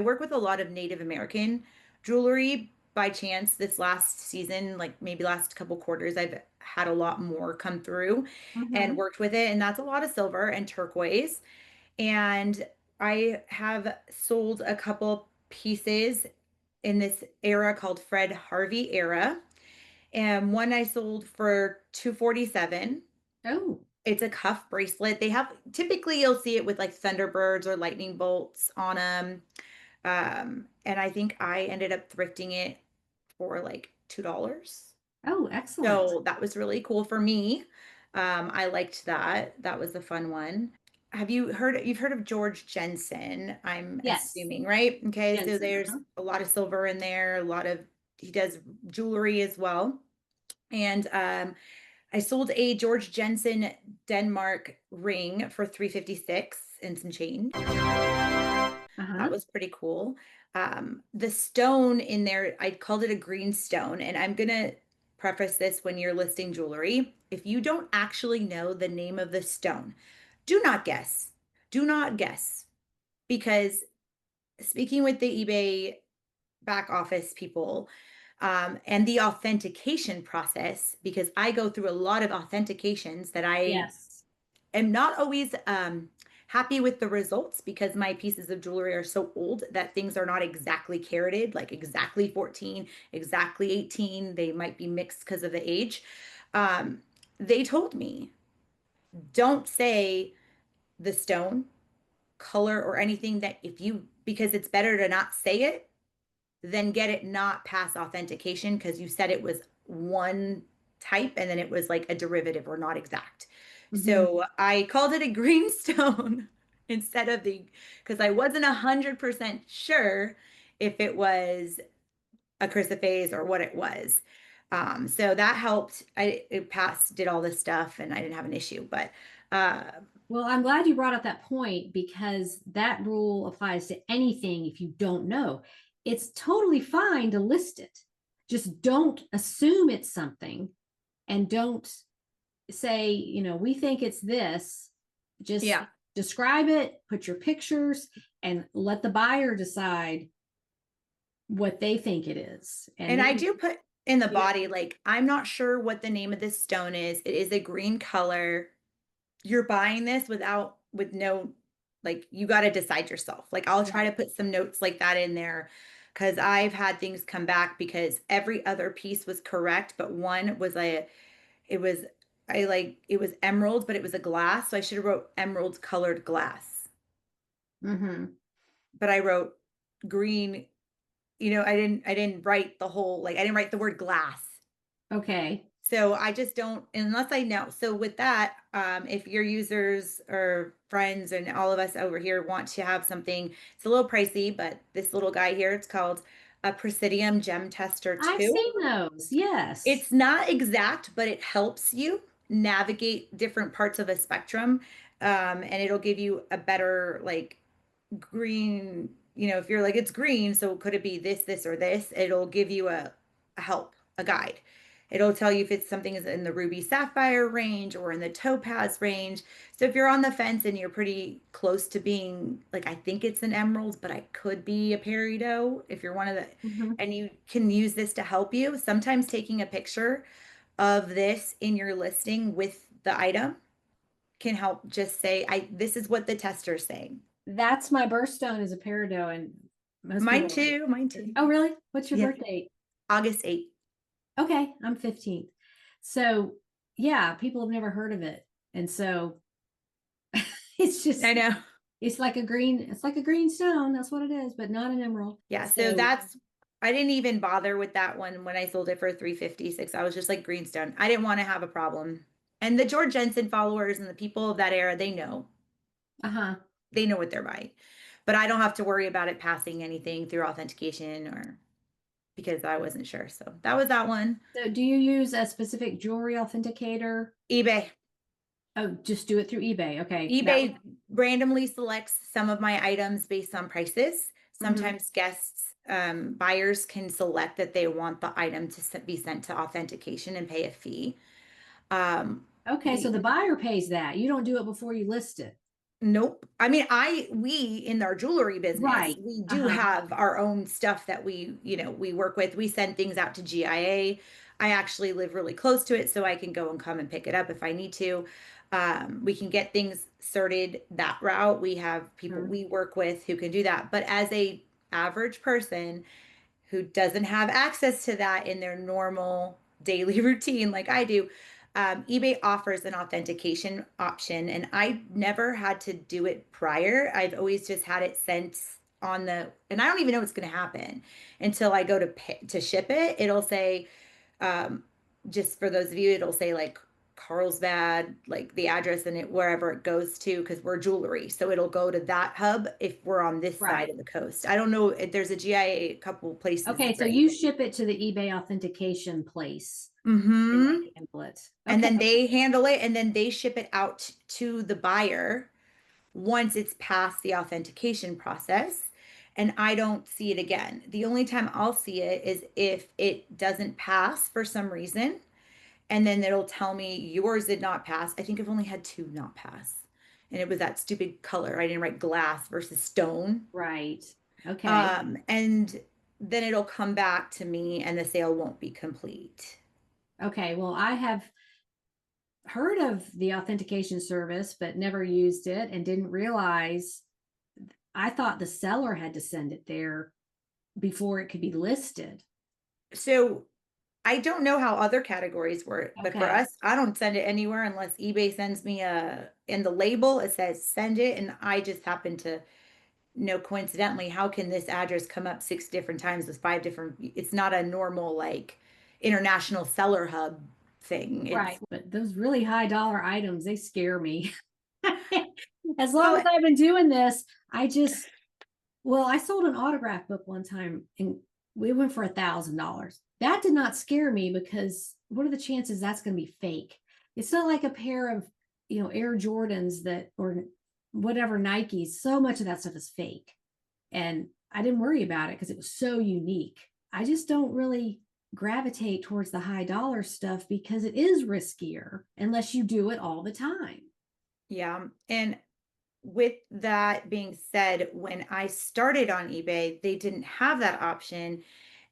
[SPEAKER 3] work with a lot of Native American jewelry. By chance, this last season, like maybe last couple quarters, I've had a lot more come through and
[SPEAKER 2] Mhm.
[SPEAKER 3] worked with it. And that's a lot of silver and turquoise. And I have sold a couple pieces in this era called Fred Harvey era. And one I sold for 247.
[SPEAKER 2] Oh,
[SPEAKER 3] It's a cuff bracelet. They have typically you'll see it with like thunderbirds or lightning bolts on them. And I think I ended up thrifting it for like $2.
[SPEAKER 2] oh, excellent.
[SPEAKER 3] So that was really cool for me. I liked that. That was a fun one. You've heard of George Jensen, I'm
[SPEAKER 2] Yes,
[SPEAKER 3] assuming, right? Okay, so
[SPEAKER 2] Jensen.
[SPEAKER 3] there's
[SPEAKER 2] Uh-huh.
[SPEAKER 3] a lot of silver in there, he does jewelry as well. And I sold a George Jensen Denmark ring for 356 and some change. That
[SPEAKER 2] Uh-huh.
[SPEAKER 3] was pretty cool. The stone in there, I called it a green stone, and I'm gonna preface this when you're listing jewelry. If you don't actually know the name of the stone, do not guess. Do not guess. Because speaking with the eBay back office people, and the authentication process, because I go through a lot of authentications that I
[SPEAKER 2] Yes.
[SPEAKER 3] am not always happy with the results because my pieces of jewelry are so old that things are not exactly carated, like exactly 14, exactly 18. They might be mixed because of the age. Um, they told me, don't say the stone, color, or anything that if you, because it's better to not say it than get it not pass authentication because you said it was one type and then it was like a derivative or not exact.
[SPEAKER 2] Mhm.
[SPEAKER 3] So I called it a greenstone instead of because I wasn't 100% sure if it was a chrysoprase or what it was. So that helped. It passed, did all this stuff, and I didn't have an issue. But uh,
[SPEAKER 2] Well, I'm glad you brought up that point because that rule applies to anything if you don't know. It's totally fine to list it. Just don't assume it's something and don't say, we think it's this. Just
[SPEAKER 3] yeah,
[SPEAKER 2] describe it, put your pictures, and let the buyer decide what they think it is. And
[SPEAKER 3] and I
[SPEAKER 2] maybe,
[SPEAKER 3] do put in the
[SPEAKER 2] yeah.
[SPEAKER 3] body like I'm not sure what the name of this stone is. It is a green color. you're buying this with no, like, you got to decide yourself. Like, I'll try to
[SPEAKER 2] Right.
[SPEAKER 3] put some notes like that in there because I've had things come back because every other piece was correct, but one was it was, it was emerald, but it was a glass. So I should have wrote emerald colored glass,
[SPEAKER 2] Mm-hmm.
[SPEAKER 3] but I wrote green. I didn't write the whole, like, I didn't write the word glass.
[SPEAKER 2] Okay.
[SPEAKER 3] So I just don't, unless I know. So with that, if your users or friends and all of us over here want to have something, it's a little pricey, but this little guy here, it's called a Presidium Gem Tester
[SPEAKER 2] I've
[SPEAKER 3] 2.
[SPEAKER 2] seen those. Yes.
[SPEAKER 3] It's not exact, but it helps you navigate different parts of a spectrum. And it'll give you a better, like, green, if you're like, it's green, so could it be this, or this? It'll give you a help, a guide. It'll tell you if it's something is in the ruby sapphire range or in the topaz range. So if you're on the fence and you're pretty close to being like, I think it's an emerald, but I could be a peridot, if you're one of the,
[SPEAKER 2] Mm-hmm.
[SPEAKER 3] and you can use this to help you. Sometimes taking a picture of this in your listing with the item can help just say, this is what the tester's saying.
[SPEAKER 2] That's my birthstone is a peridot, and most
[SPEAKER 3] Mine
[SPEAKER 2] people are like,
[SPEAKER 3] too, mine too.
[SPEAKER 2] "Oh, really? What's your
[SPEAKER 3] Yeah,
[SPEAKER 2] birthday?"
[SPEAKER 3] August 8th.
[SPEAKER 2] Okay, I'm 15th. So, yeah, people have never heard of it. And so it's
[SPEAKER 3] I
[SPEAKER 2] just
[SPEAKER 3] know.
[SPEAKER 2] it's like a green stone. That's what it is, but not an emerald.
[SPEAKER 3] Yeah, so
[SPEAKER 2] So,
[SPEAKER 3] I didn't even bother with that one when I sold it for 356. I was just like greenstone. I didn't want to have a problem. And the George Jensen followers and the people of that era, they know.
[SPEAKER 2] uh-huh.
[SPEAKER 3] They know what they're buying. But I don't have to worry about it passing anything through authentication or because I wasn't sure. So that was that one.
[SPEAKER 2] So do you use a specific jewelry authenticator?
[SPEAKER 3] eBay.
[SPEAKER 2] Oh, just do it through eBay. Okay. That was
[SPEAKER 3] eBay randomly selects some of my items based on prices.
[SPEAKER 2] mhm.
[SPEAKER 3] Sometimes guests, buyers can select that they want the item to be sent to authentication and pay a fee. Um,
[SPEAKER 2] Okay, so
[SPEAKER 3] we
[SPEAKER 2] the buyer pays that. You don't do it before you list it.
[SPEAKER 3] Nope. I mean, we in our jewelry business,
[SPEAKER 2] Right.
[SPEAKER 3] we do
[SPEAKER 2] Uh-huh.
[SPEAKER 3] have our own stuff that we work with. We send things out to GIA. I actually live really close to it, so I can go and come and pick it up if I need to. We can get things sorted that route. We have people
[SPEAKER 2] Mhm.
[SPEAKER 3] we work with who can do that. But as a average person, who doesn't have access to that in their normal daily routine like I do, eBay offers an authentication option, and I never had to do it prior. I've always just had it sent on and I don't even know what's going to happen until I go to ship it. It'll say, um, just for those of you, it'll say like Carlsbad, like the address and it wherever it goes to, because we're jewelry. So it'll go to that hub if we're on this
[SPEAKER 2] Right.
[SPEAKER 3] side of the coast. I don't know if there's a GIA a couple places
[SPEAKER 2] Okay, so
[SPEAKER 3] right.
[SPEAKER 2] you ship it to the eBay authentication place and
[SPEAKER 3] Mm-hmm.
[SPEAKER 2] they handle it.
[SPEAKER 3] And
[SPEAKER 2] Okay.
[SPEAKER 3] then they handle it and then they ship it out to the buyer once it's past the authentication process. And I don't see it again. The only time I'll see it is if it doesn't pass for some reason. And then it'll tell me yours did not pass. I think I've only had two not pass. And it was that stupid color. I didn't write glass versus stone.
[SPEAKER 2] Right. Okay.
[SPEAKER 3] And then it'll come back to me and the sale won't be complete.
[SPEAKER 2] Okay. Well, I have heard of the authentication service, but never used it and didn't realize I thought the seller had to send it there before it could be listed.
[SPEAKER 3] So I don't know how other categories work, but for
[SPEAKER 2] Okay.
[SPEAKER 3] us, I don't send it anywhere unless eBay sends me in the label, it says send it. And I just happen to know coincidentally, how can this address come up six different times with five different, it's not a normal like international seller hub thing.
[SPEAKER 2] Right.
[SPEAKER 3] It's,
[SPEAKER 2] But those really high dollar items, they scare me. As long as
[SPEAKER 3] well,
[SPEAKER 2] I've been doing this, well, I sold an autograph book one time and we went for $1,000. That did not scare me because what are the chances that's going to be fake? It's not like a pair of, Air Jordans or whatever Nikes. So much of that stuff is fake. And I didn't worry about it because it was so unique. I just don't really gravitate towards the high dollar stuff because it is riskier unless you do it all the time.
[SPEAKER 3] yeah. And with that being said, when I started on eBay, they didn't have that option.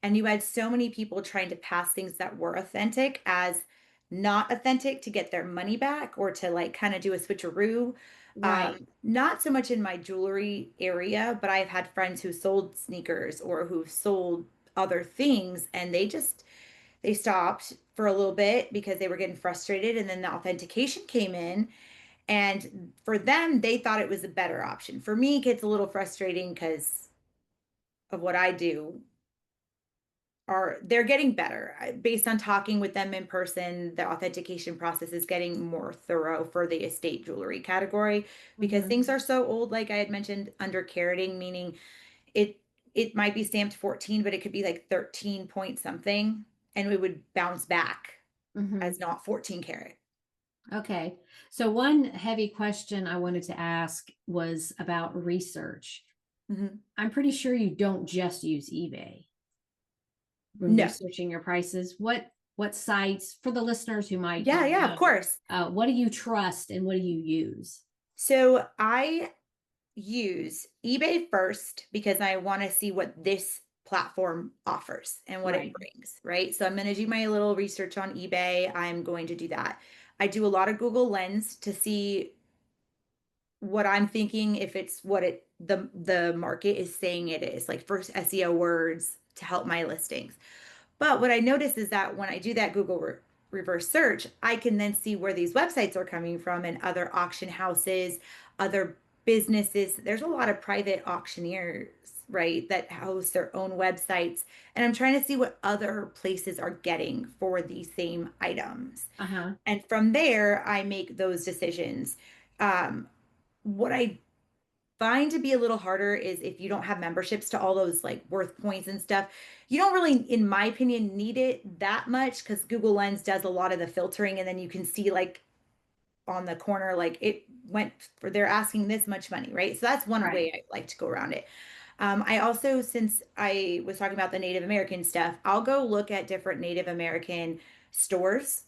[SPEAKER 3] And you had so many people trying to pass things that were authentic as not authentic to get their money back or to like kind of do a switcheroo.
[SPEAKER 2] Right.
[SPEAKER 3] Not so much in my jewelry area, but I've had friends who sold sneakers or who've sold other things, and they stopped for a little bit because they were getting frustrated, and then the authentication came in, and for them they thought it was a better option. For me, it gets a little frustrating because of what I do. Are they're getting better. Based on talking with them in person, the authentication process is getting more thorough for the estate jewelry category because
[SPEAKER 2] Mhm.
[SPEAKER 3] things are so old, like I had mentioned, under carroting, meaning it it might be stamped 14, but it could be like 13 point something, and it would bounce back as
[SPEAKER 2] Mhm.
[SPEAKER 3] not 14 karat.
[SPEAKER 2] Okay. So one heavy question I wanted to ask was about research.
[SPEAKER 3] Mhm.
[SPEAKER 2] I'm pretty sure you don't just use eBay when
[SPEAKER 3] No.
[SPEAKER 2] researching your prices. What sites for the listeners who might
[SPEAKER 3] Yeah,
[SPEAKER 2] not
[SPEAKER 3] yeah, of
[SPEAKER 2] know?
[SPEAKER 3] course.
[SPEAKER 2] What do you trust and what do you use?
[SPEAKER 3] So I use eBay first because I want to see what this platform offers and what it
[SPEAKER 2] Right.
[SPEAKER 3] brings, right? So I'm going to do my little research on eBay. I'm going to do that. I do a lot of Google Lens to see what I'm thinking, if it's what the market is saying it is, like for SEO words to help my listings. But what I notice is that when I do that Google reverse search, I can then see where these websites are coming from and other auction houses, other businesses. There's a lot of private auctioneers, right, that host their own websites. And I'm trying to see what other places are getting for these same items.
[SPEAKER 2] Uh-huh.
[SPEAKER 3] And from there, I make those decisions. What I find to be a little harder is if you don't have memberships to all those like worth points and stuff. You don't really, in my opinion, need it that much because Google Lens does a lot of the filtering, and then you can see like on the corner, like it went for they're asking this much money, right? So that's one
[SPEAKER 2] Right.
[SPEAKER 3] way I like to go around it. I also, since I was talking about the Native American stuff, I'll go look at different Native American stores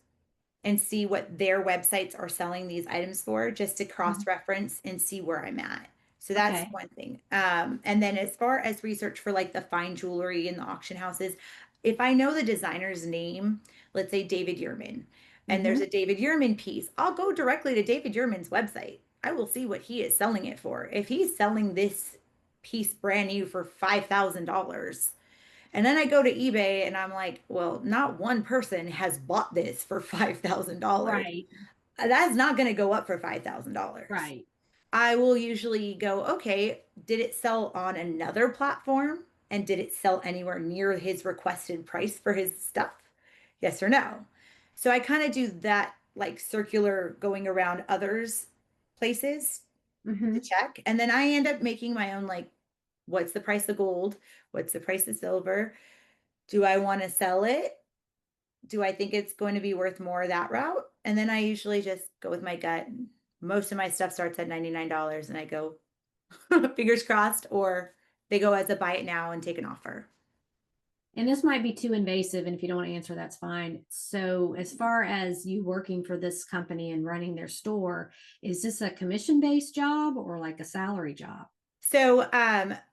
[SPEAKER 3] and see what their websites are selling these items for, just to
[SPEAKER 2] Mhm.
[SPEAKER 3] cross-reference and see where I'm at. So that's
[SPEAKER 2] Okay.
[SPEAKER 3] one thing. And then as far as research for like the fine jewelry in the auction houses, if I know the designer's name, let's say David Yurman, and there's a
[SPEAKER 2] Mm-hmm.
[SPEAKER 3] David Yurman piece, I'll go directly to David Yurman's website. I will see what he is selling it for. If he's selling this piece brand new for $5,000, and then I go to eBay and I'm like, well, not one person has bought this for $5,000.
[SPEAKER 2] Right.
[SPEAKER 3] That's not going to go up for $5,000.
[SPEAKER 2] Right.
[SPEAKER 3] I will usually go, okay, did it sell on another platform? And did it sell anywhere near his requested price for his stuff? Yes or no? So I kind of do that like circular going around others' places to
[SPEAKER 2] Mm-hmm.
[SPEAKER 3] check. And then I end up making my own like, what's the price of gold? What's the price of silver? Do I want to sell it? Do I think it's going to be worth more that route? And then I usually just go with my gut. Most of my stuff starts at $99 and I go fingers crossed, or they go as a buy it now and take an offer.
[SPEAKER 2] And this might be too invasive, and if you don't want to answer, that's fine. So, as far as you working for this company and running their store, is this a commission-based job or like a salary job?
[SPEAKER 3] So,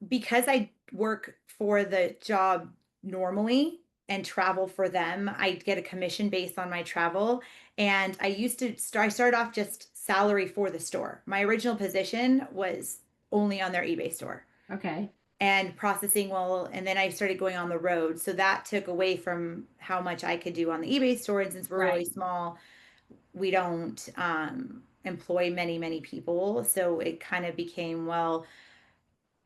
[SPEAKER 3] because I work for the job normally and travel for them, I get a commission based on my travel. And I started off just salary for the store. My original position was only on their eBay store
[SPEAKER 2] Okay.
[SPEAKER 3] and processing well, and then I started going on the road. So that took away from how much I could do on the eBay store. And since we're really
[SPEAKER 2] Right.
[SPEAKER 3] small, we don't employ many people. So it kind of became, well,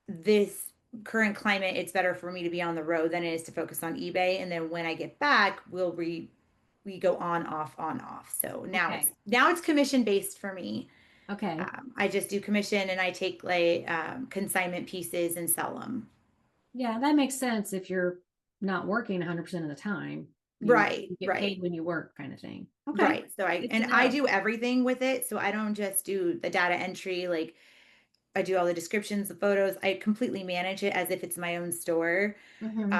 [SPEAKER 3] this current climate, it's better for me to be on the road than it is to focus on eBay. And then when I get back, we go on, off, on, off. So
[SPEAKER 2] Okay.
[SPEAKER 3] now it's commission based for me.
[SPEAKER 2] Okay.
[SPEAKER 3] I just do commission and I take like consignment pieces and sell them.
[SPEAKER 2] Yeah, that makes sense if you're not working 100% of the time.
[SPEAKER 3] Right,
[SPEAKER 2] You get
[SPEAKER 3] right.
[SPEAKER 2] paid when you work kind of thing. Okay.
[SPEAKER 3] Right. So I
[SPEAKER 2] Good to
[SPEAKER 3] and I
[SPEAKER 2] know.
[SPEAKER 3] do everything with it. So I don't just do the data entry, like I do all the descriptions, the photos. I completely manage it as if it's my own store.
[SPEAKER 2] Hmm.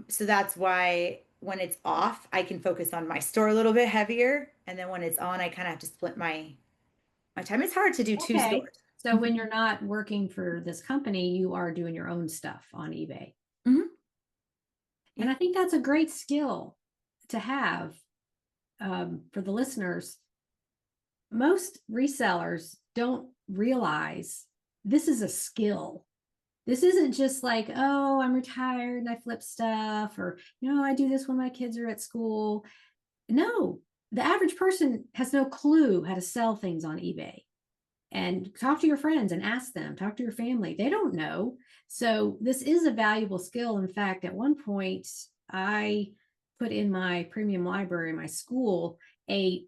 [SPEAKER 3] So that's why when it's off, I can focus on my store a little bit heavier. And then when it's on, I kind of have to split my time. It's hard to do two
[SPEAKER 2] Okay.
[SPEAKER 3] stores.
[SPEAKER 2] So when you're not working for this company, you are doing your own stuff on eBay.
[SPEAKER 3] Mhm.
[SPEAKER 2] And
[SPEAKER 3] Yeah.
[SPEAKER 2] I think that's a great skill to have. for the listeners, most resellers don't realize this is a skill. This isn't just like, oh, I'm retired and I flip stuff, or, I do this when my kids are at school. No, the average person has no clue how to sell things on eBay. And talk to your friends and ask them, talk to your family. They don't know. So this is a valuable skill. In fact, at one point, I put in my premium library in my school a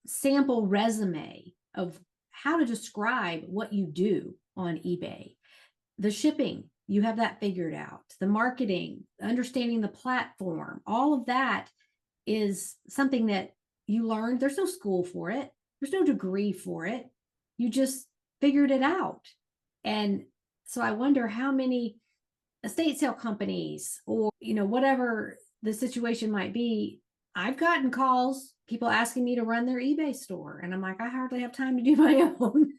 [SPEAKER 2] sample resume of how to describe what you do on eBay. The shipping, you have that figured out. The marketing, understanding the platform, all of that is something that you learned. There's no school for it, there's no degree for it. You just figured it out. And so I wonder how many estate sale companies, or whatever the situation might be, I've gotten calls, people asking me to run their eBay store, and I'm like, I hardly have time to do my own.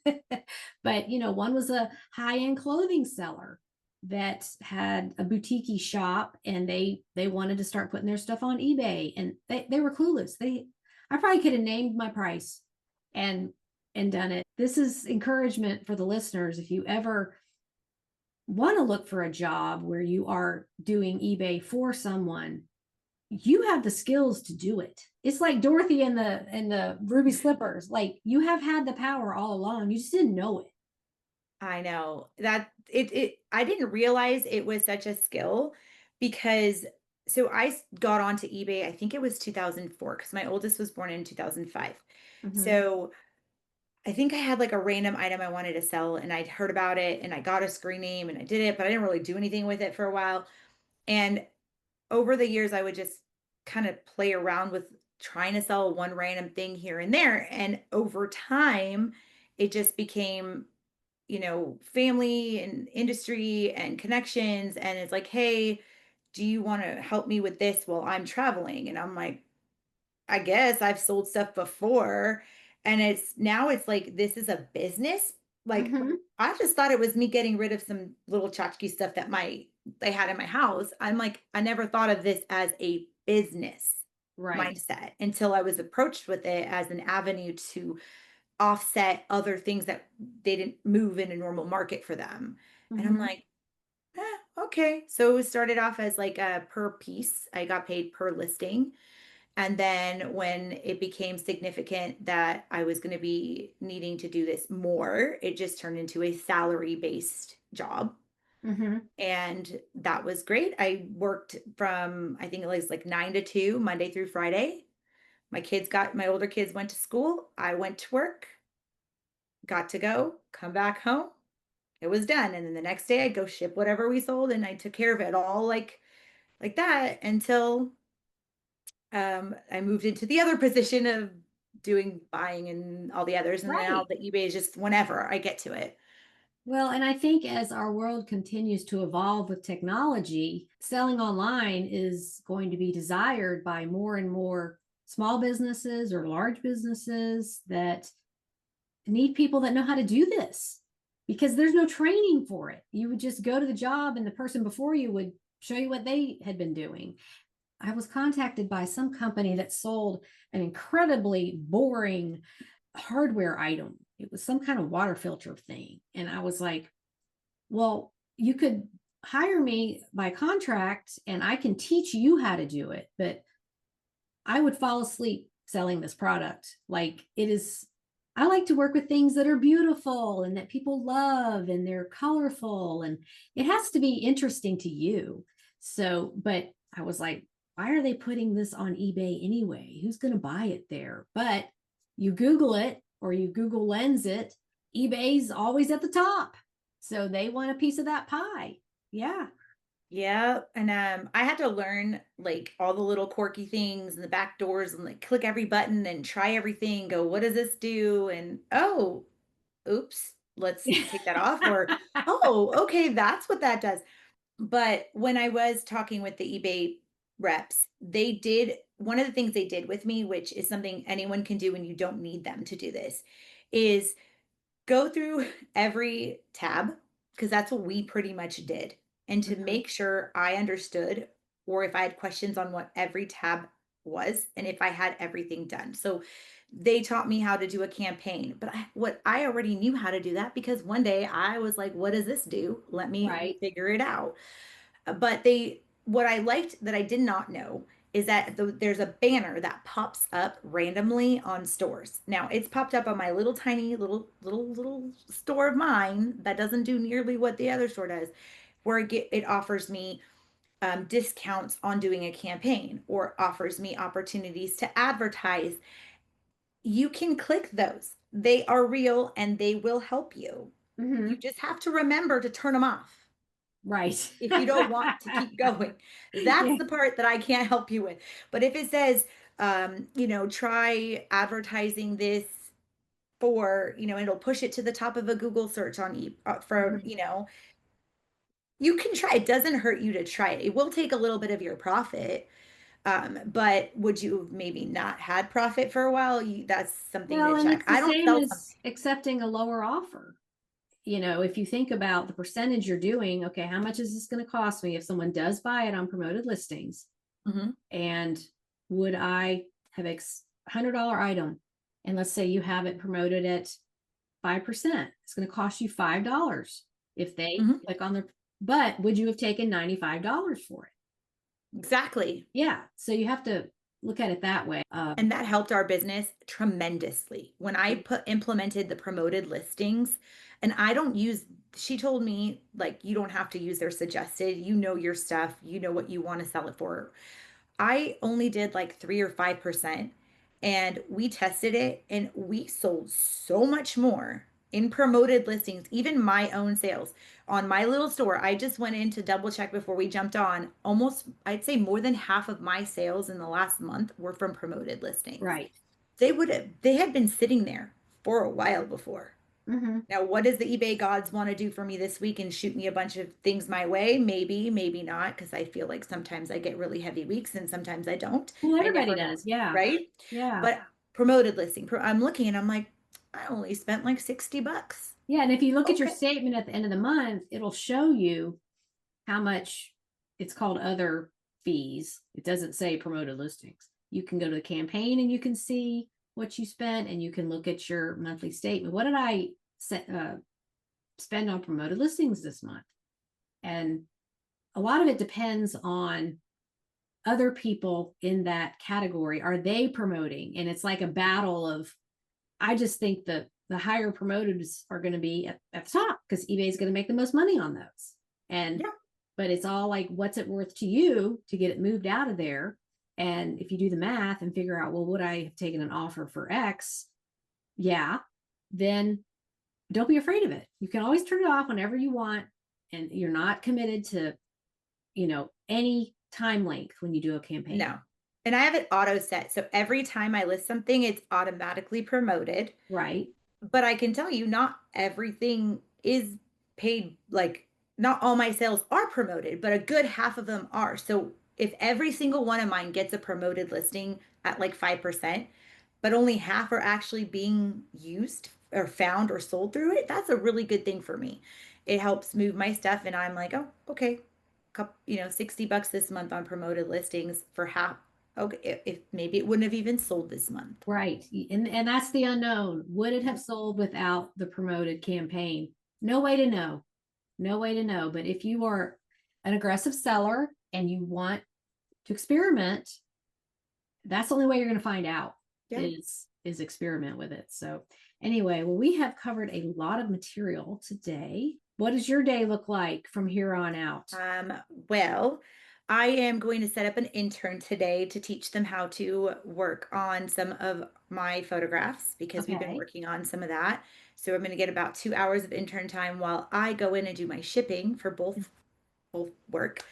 [SPEAKER 2] But one was a high-end clothing seller that had a boutique shop, and they wanted to start putting their stuff on eBay, and they were clueless. I probably could have named my price and done it. This is encouragement for the listeners. If you ever want to look for a job where you are doing eBay for someone, you have the skills to do it. It's like Dorothy and the ruby slippers. Like, you have had the power all along. You just didn't know it.
[SPEAKER 3] I know that I didn't realize it was such a skill because so got onto eBay, I think it was 2004 because my oldest was born in 2005.
[SPEAKER 2] Mm-hmm.
[SPEAKER 3] So I think I had like a random item I wanted to sell and I'd heard about it and I got a screen name and I did it, but I didn't really do anything with it for a while. And over the years, I would just kind of play around with trying to sell one random thing here and there. And over time, it just became, family and industry and connections. And it's like, hey, do you want to help me with this while I'm traveling? And I'm like, I guess I've sold stuff before. And it's like this is a business. Like
[SPEAKER 2] Mm-hmm.
[SPEAKER 3] I just thought it was me getting rid of some little tchotchke stuff that they had in my house. I'm like, I never thought of this as a business
[SPEAKER 2] Right.
[SPEAKER 3] mindset until I was approached with it as an avenue to offset other things that they didn't move in a normal market for them. And I'm
[SPEAKER 2] Mm-hmm.
[SPEAKER 3] like, okay. So it started off as like a per piece. I got paid per listing. And then when it became significant that I was going to be needing to do this more, it just turned into a salary based job.
[SPEAKER 2] Mm-hmm.
[SPEAKER 3] And that was great. I worked from, I think it was like 9 to 2, Monday through Friday. My older kids went to school. I went to work, got to go, come back home. It was done. And then the next day I'd go ship whatever we sold and I took care of it all like that until I moved into the other position of doing buying and all the others, and then now
[SPEAKER 2] Right.
[SPEAKER 3] the eBay is just whenever I get to it.
[SPEAKER 2] Well, and I think as our world continues to evolve with technology, selling online is going to be desired by more and more small businesses or large businesses that need people that know how to do this, because there's no training for it. You would just go to the job and the person before you would show you what they had been doing. I was contacted by some company that sold an incredibly boring hardware item. It was some kind of water filter thing. And I was like, well, you could hire me by contract and I can teach you how to do it, but I would fall asleep selling this product. Like, it is, I like to work with things that are beautiful and that people love and they're colorful, and it has to be interesting to you. So, but I was like, why are they putting this on eBay anyway? Who's going to buy it there? But you Google it or you Google Lens it, eBay's always at the top. So they want a piece of that pie. Yeah.
[SPEAKER 3] Yeah, and I had to learn like all the little quirky things and the back doors and like click every button and try everything. Go, what does this do? And oh, oops, let's take that off. Or oh, okay, that's what that does. But when I was talking with the eBay reps, they did one of the things they did with me, which is something anyone can do and you don't need them to do this, is go through every tab because that's what we pretty much did. And to
[SPEAKER 2] Mhm.
[SPEAKER 3] make sure I understood or if I had questions on what every tab was and if I had everything done. So they taught me how to do a campaign, but what I already knew how to do that because one day I was like, what does this do? Let me
[SPEAKER 2] Right.
[SPEAKER 3] figure it out. But what I liked that I did not know is that there's a banner that pops up randomly on stores. Now it's popped up on my little tiny little store of mine that doesn't do nearly what the other store does, where it offers me discounts on doing a campaign or offers me opportunities to advertise. You can click those. They are real and they will help you. You
[SPEAKER 2] Mm-hmm.
[SPEAKER 3] just have to remember to turn them off
[SPEAKER 2] Right.
[SPEAKER 3] if you don't want to keep going. That's
[SPEAKER 2] Yeah.
[SPEAKER 3] the part that I can't help you with. But if it says, try advertising this for, it'll push it to the top of a Google search on for,
[SPEAKER 2] Mhm.
[SPEAKER 3] you can try. It doesn't hurt you to try it. It will take a little bit of your profit. But would you have maybe not had profit for a while? That's something
[SPEAKER 2] Well,
[SPEAKER 3] to
[SPEAKER 2] and
[SPEAKER 3] check.
[SPEAKER 2] it's the
[SPEAKER 3] I don't
[SPEAKER 2] same
[SPEAKER 3] sell something.
[SPEAKER 2] as accepting a lower offer. If you think about the percentage you're doing, okay, how much is this going to cost me if someone does buy it on promoted listings?
[SPEAKER 3] Mhm,
[SPEAKER 2] And would I have $100 item? And let's say you have it promoted at 5%. It's going to cost you $5 if they
[SPEAKER 3] mhm.
[SPEAKER 2] click on but would you have taken $95 for it?
[SPEAKER 3] Exactly.
[SPEAKER 2] Yeah. So you have to look at it that way.
[SPEAKER 3] And that helped our business tremendously. When I implemented the promoted listings, and I don't use, she told me, like, you don't have to use their suggested. You know your stuff, you know what you want to sell it for. I only did like 3 or 5%, and we tested it and we sold so much more in promoted listings, even my own sales on my little store. I just went in to double check before we jumped on. Almost, I'd say more than half of my sales in the last month were from promoted listings.
[SPEAKER 2] Right.
[SPEAKER 3] They had been sitting there for a while before.
[SPEAKER 2] Mm-hmm.
[SPEAKER 3] Now, what does the eBay gods want to do for me this week and shoot me a bunch of things my way? Maybe, maybe not, because I feel like sometimes I get really heavy weeks and sometimes I don't.
[SPEAKER 2] Well,
[SPEAKER 3] I
[SPEAKER 2] everybody
[SPEAKER 3] never know,
[SPEAKER 2] does. Yeah.
[SPEAKER 3] right?
[SPEAKER 2] Yeah.
[SPEAKER 3] But promoted listing, I'm looking and I'm like, I only spent like $60.
[SPEAKER 2] Yeah. And if you look at your
[SPEAKER 3] Okay.
[SPEAKER 2] statement at the end of the month, it'll show you how much it's called other fees. It doesn't say promoted listings. You can go to the campaign and you can see what you spent and you can look at your monthly statement. What did I spend on promoted listings this month? And a lot of it depends on other people in that category. Are they promoting? And it's like a battle of, I just think that the higher promoteds are going to be at the top because eBay is going to make the most money on those. And
[SPEAKER 3] Yeah.
[SPEAKER 2] but it's all like, what's it worth to you to get it moved out of there? And if you do the math and figure out, well, would I have taken an offer for X? Yeah, then don't be afraid of it. You can always turn it off whenever you want, and you're not committed to, any time length when you do a campaign.
[SPEAKER 3] No. And I have it auto set. So every time I list something, it's automatically promoted.
[SPEAKER 2] Right.
[SPEAKER 3] But I can tell you, not everything is paid. Like, not all my sales are promoted, but a good half of them are. So if every single one of mine gets a promoted listing at like 5%, but only half are actually being used or found or sold through it, that's a really good thing for me. It helps move my stuff, and I'm like, oh, okay, $60 this month on promoted listings for half. Okay, if maybe it wouldn't have even sold this month.
[SPEAKER 2] Right. And that's the unknown. Would it have sold without the promoted campaign? No way to know. No way to know. But if you are an aggressive seller and you want to experiment, that's the only way you're going to find out
[SPEAKER 3] Yeah.
[SPEAKER 2] is experiment with it. So anyway, well, we have covered a lot of material today. What does your day look like from here on out?
[SPEAKER 3] Well, I am going to set up an intern today to teach them how to work on some of my photographs because we've been
[SPEAKER 2] Okay.
[SPEAKER 3] working on some of that. So I'm going to get about 2 hours of intern time while I go in and do my shipping for both work.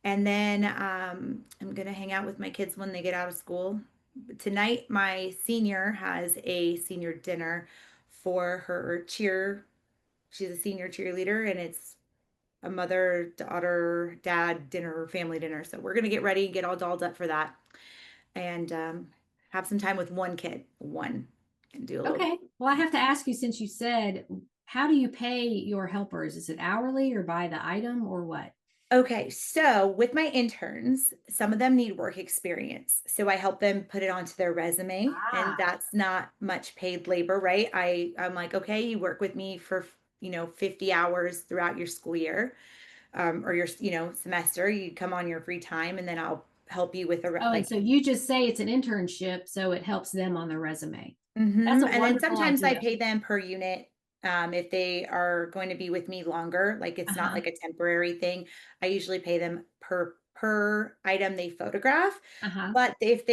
[SPEAKER 3] And then I'm gonna hang out with my kids when they get out of school. Tonight, my senior has a senior dinner for her cheer. She's a senior cheerleader, and it's a mother, daughter, dad dinner, family dinner. So we're gonna get ready, get all dolled up for that, and have some time with one kid, one, and do a little.
[SPEAKER 2] Okay. Well, I have to ask you, since you said, how do you pay your helpers? Is it hourly or by the item or what?
[SPEAKER 3] Okay, so with my interns, some of them need work experience. So I help them put it onto their resume, and
[SPEAKER 2] Ah,
[SPEAKER 3] that's not much paid labor, right? I'm like, okay, you work with me for, 50 hours throughout your school year, or your, semester. You come on your free time, and then I'll help you with
[SPEAKER 2] oh, and
[SPEAKER 3] like.
[SPEAKER 2] so you just say it's an internship, so it helps them on their resume. That's
[SPEAKER 3] Hmm.
[SPEAKER 2] a
[SPEAKER 3] And then
[SPEAKER 2] wonderful
[SPEAKER 3] sometimes I
[SPEAKER 2] idea.
[SPEAKER 3] pay them per unit. If they are going to be with me longer, like it's not
[SPEAKER 2] Uh-huh.
[SPEAKER 3] like a temporary thing. I usually pay them per item they photograph.
[SPEAKER 2] Uh-huh.
[SPEAKER 3] But if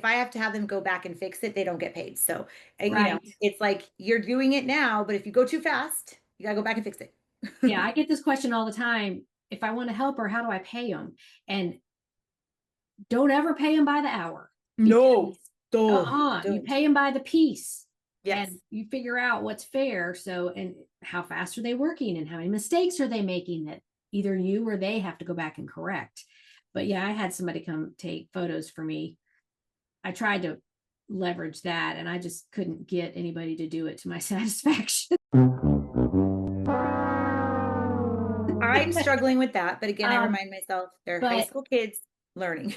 [SPEAKER 3] I have to have them go back and fix it, they don't get paid. So,
[SPEAKER 2] Right.
[SPEAKER 3] it's like you're doing it now, but if you go too fast, you gotta go back and fix it.
[SPEAKER 2] Yeah, I get this question all the time. If I want to help her, how do I pay them? And don't ever pay them by the hour
[SPEAKER 3] No,
[SPEAKER 2] because you
[SPEAKER 3] don't.
[SPEAKER 2] pay them by the piece and
[SPEAKER 3] Yes.
[SPEAKER 2] you figure out what's fair. So, and how fast are they working and how many mistakes are they making that either you or they have to go back and correct. But yeah, I had somebody come take photos for me. I tried to leverage that and I just couldn't get anybody to do it to my satisfaction.
[SPEAKER 3] I'm struggling with that, but again, I
[SPEAKER 2] um,
[SPEAKER 3] remind myself they're high
[SPEAKER 2] but
[SPEAKER 3] school kids learning.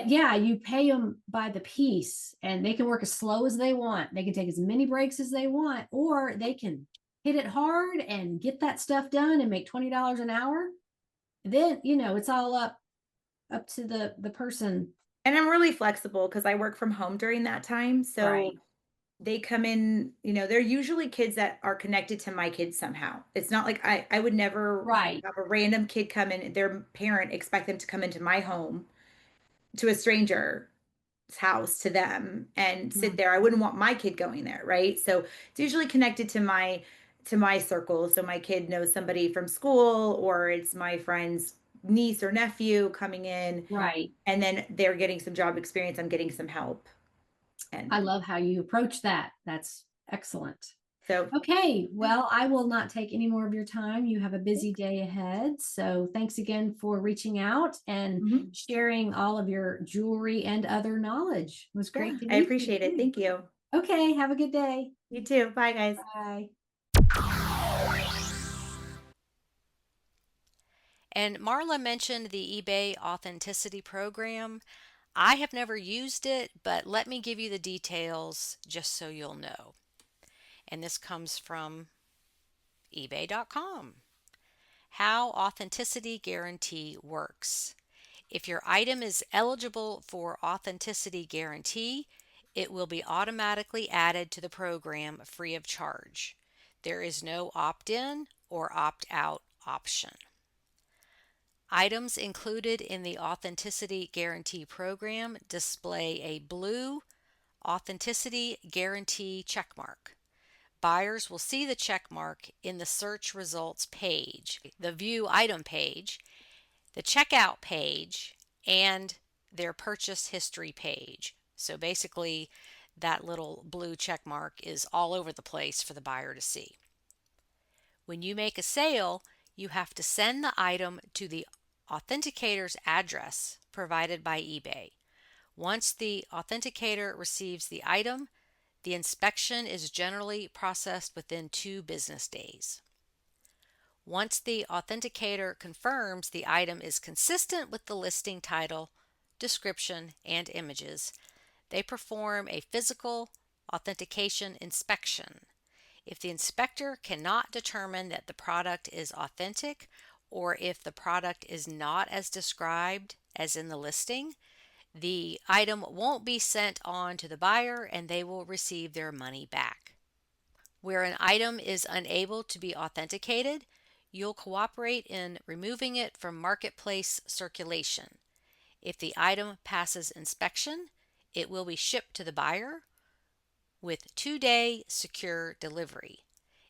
[SPEAKER 2] yeah, you pay them by the piece and they can work as slow as they want. They can take as many breaks as they want, or they can hit it hard and get that stuff done and make $20 an hour. Then, it's all up to the person.
[SPEAKER 3] And I'm really flexible because I work from home during that time. So
[SPEAKER 2] Right.
[SPEAKER 3] they come in, they're usually kids that are connected to my kids somehow. It's not like I would never
[SPEAKER 2] Right.
[SPEAKER 3] have a random kid come in, their parent expect them to come into my home to a stranger's house to them and sit
[SPEAKER 2] Mhm.
[SPEAKER 3] there. I wouldn't want my kid going there, right? So it's usually connected to my circle. So my kid knows somebody from school, or it's my friend's niece or nephew coming in,
[SPEAKER 2] Right.
[SPEAKER 3] and then they're getting some job experience. I'm getting some help.
[SPEAKER 2] I
[SPEAKER 3] And
[SPEAKER 2] love how you approach that. That's excellent.
[SPEAKER 3] so
[SPEAKER 2] Okay,
[SPEAKER 3] yeah.
[SPEAKER 2] well, I will not take any more of your time. You have a busy day ahead. So thanks again for reaching out and
[SPEAKER 3] Mhm.
[SPEAKER 2] sharing all of your jewelry and other knowledge. It was
[SPEAKER 3] Yeah,
[SPEAKER 2] great to
[SPEAKER 3] I
[SPEAKER 2] meet you
[SPEAKER 3] appreciate it.
[SPEAKER 2] too.
[SPEAKER 3] Thank you.
[SPEAKER 2] Okay, have a good day.
[SPEAKER 3] You too. Bye, guys.
[SPEAKER 2] Bye.
[SPEAKER 1] And Marla mentioned the eBay Authenticity Program. I have never used it, but let me give you the details just so you'll know. And this comes from eBay.com. How Authenticity Guarantee works. If your item is eligible for Authenticity Guarantee, it will be automatically added to the program free of charge. There is no opt in or opt out option. Items included in the Authenticity Guarantee Program display a blue Authenticity Guarantee checkmark. Buyers will see the checkmark in the search results page, the view item page, the checkout page, and their purchase history page. So basically, that little blue checkmark is all over the place for the buyer to see. When you make a sale, you have to send the item to the authenticator's address provided by eBay. Once the authenticator receives the item, the inspection is generally processed within 2 business days. Once the authenticator confirms the item is consistent with the listing title, description, and images, they perform a physical authentication inspection. If the inspector cannot determine that the product is authentic, or if the product is not as described as in the listing, the item won't be sent on to the buyer and they will receive their money back. Where an item is unable to be authenticated, you'll cooperate in removing it from marketplace circulation. If the item passes inspection, it will be shipped to the buyer with 2-day secure delivery.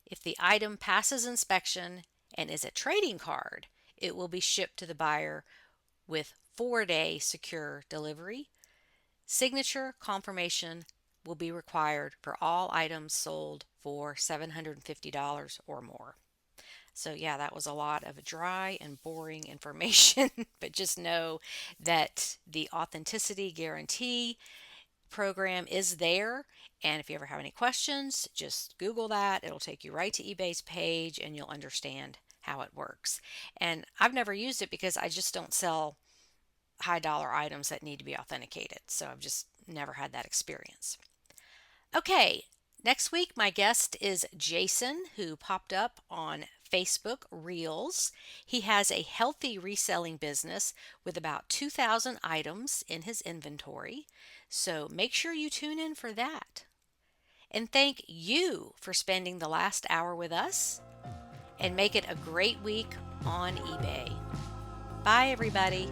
[SPEAKER 1] If the item passes inspection and is a trading card, it will be shipped to the buyer with 4-day secure delivery. Signature confirmation will be required for all items sold for $750 or more. So, yeah, that was a lot of dry and boring information, but just know that the authenticity guarantee program is there. And if you ever have any questions, just Google that. It'll take you right to eBay's page and you'll understand how it works. And I've never used it because I just don't sell high dollar items that need to be authenticated. So I've just never had that experience. Okay, next week my guest is Jason, who popped up on Facebook Reels. He has a healthy reselling business with about 2,000 items in his inventory. So make sure you tune in for that. And thank you for spending the last hour with us. And make it a great week on eBay. Bye, everybody.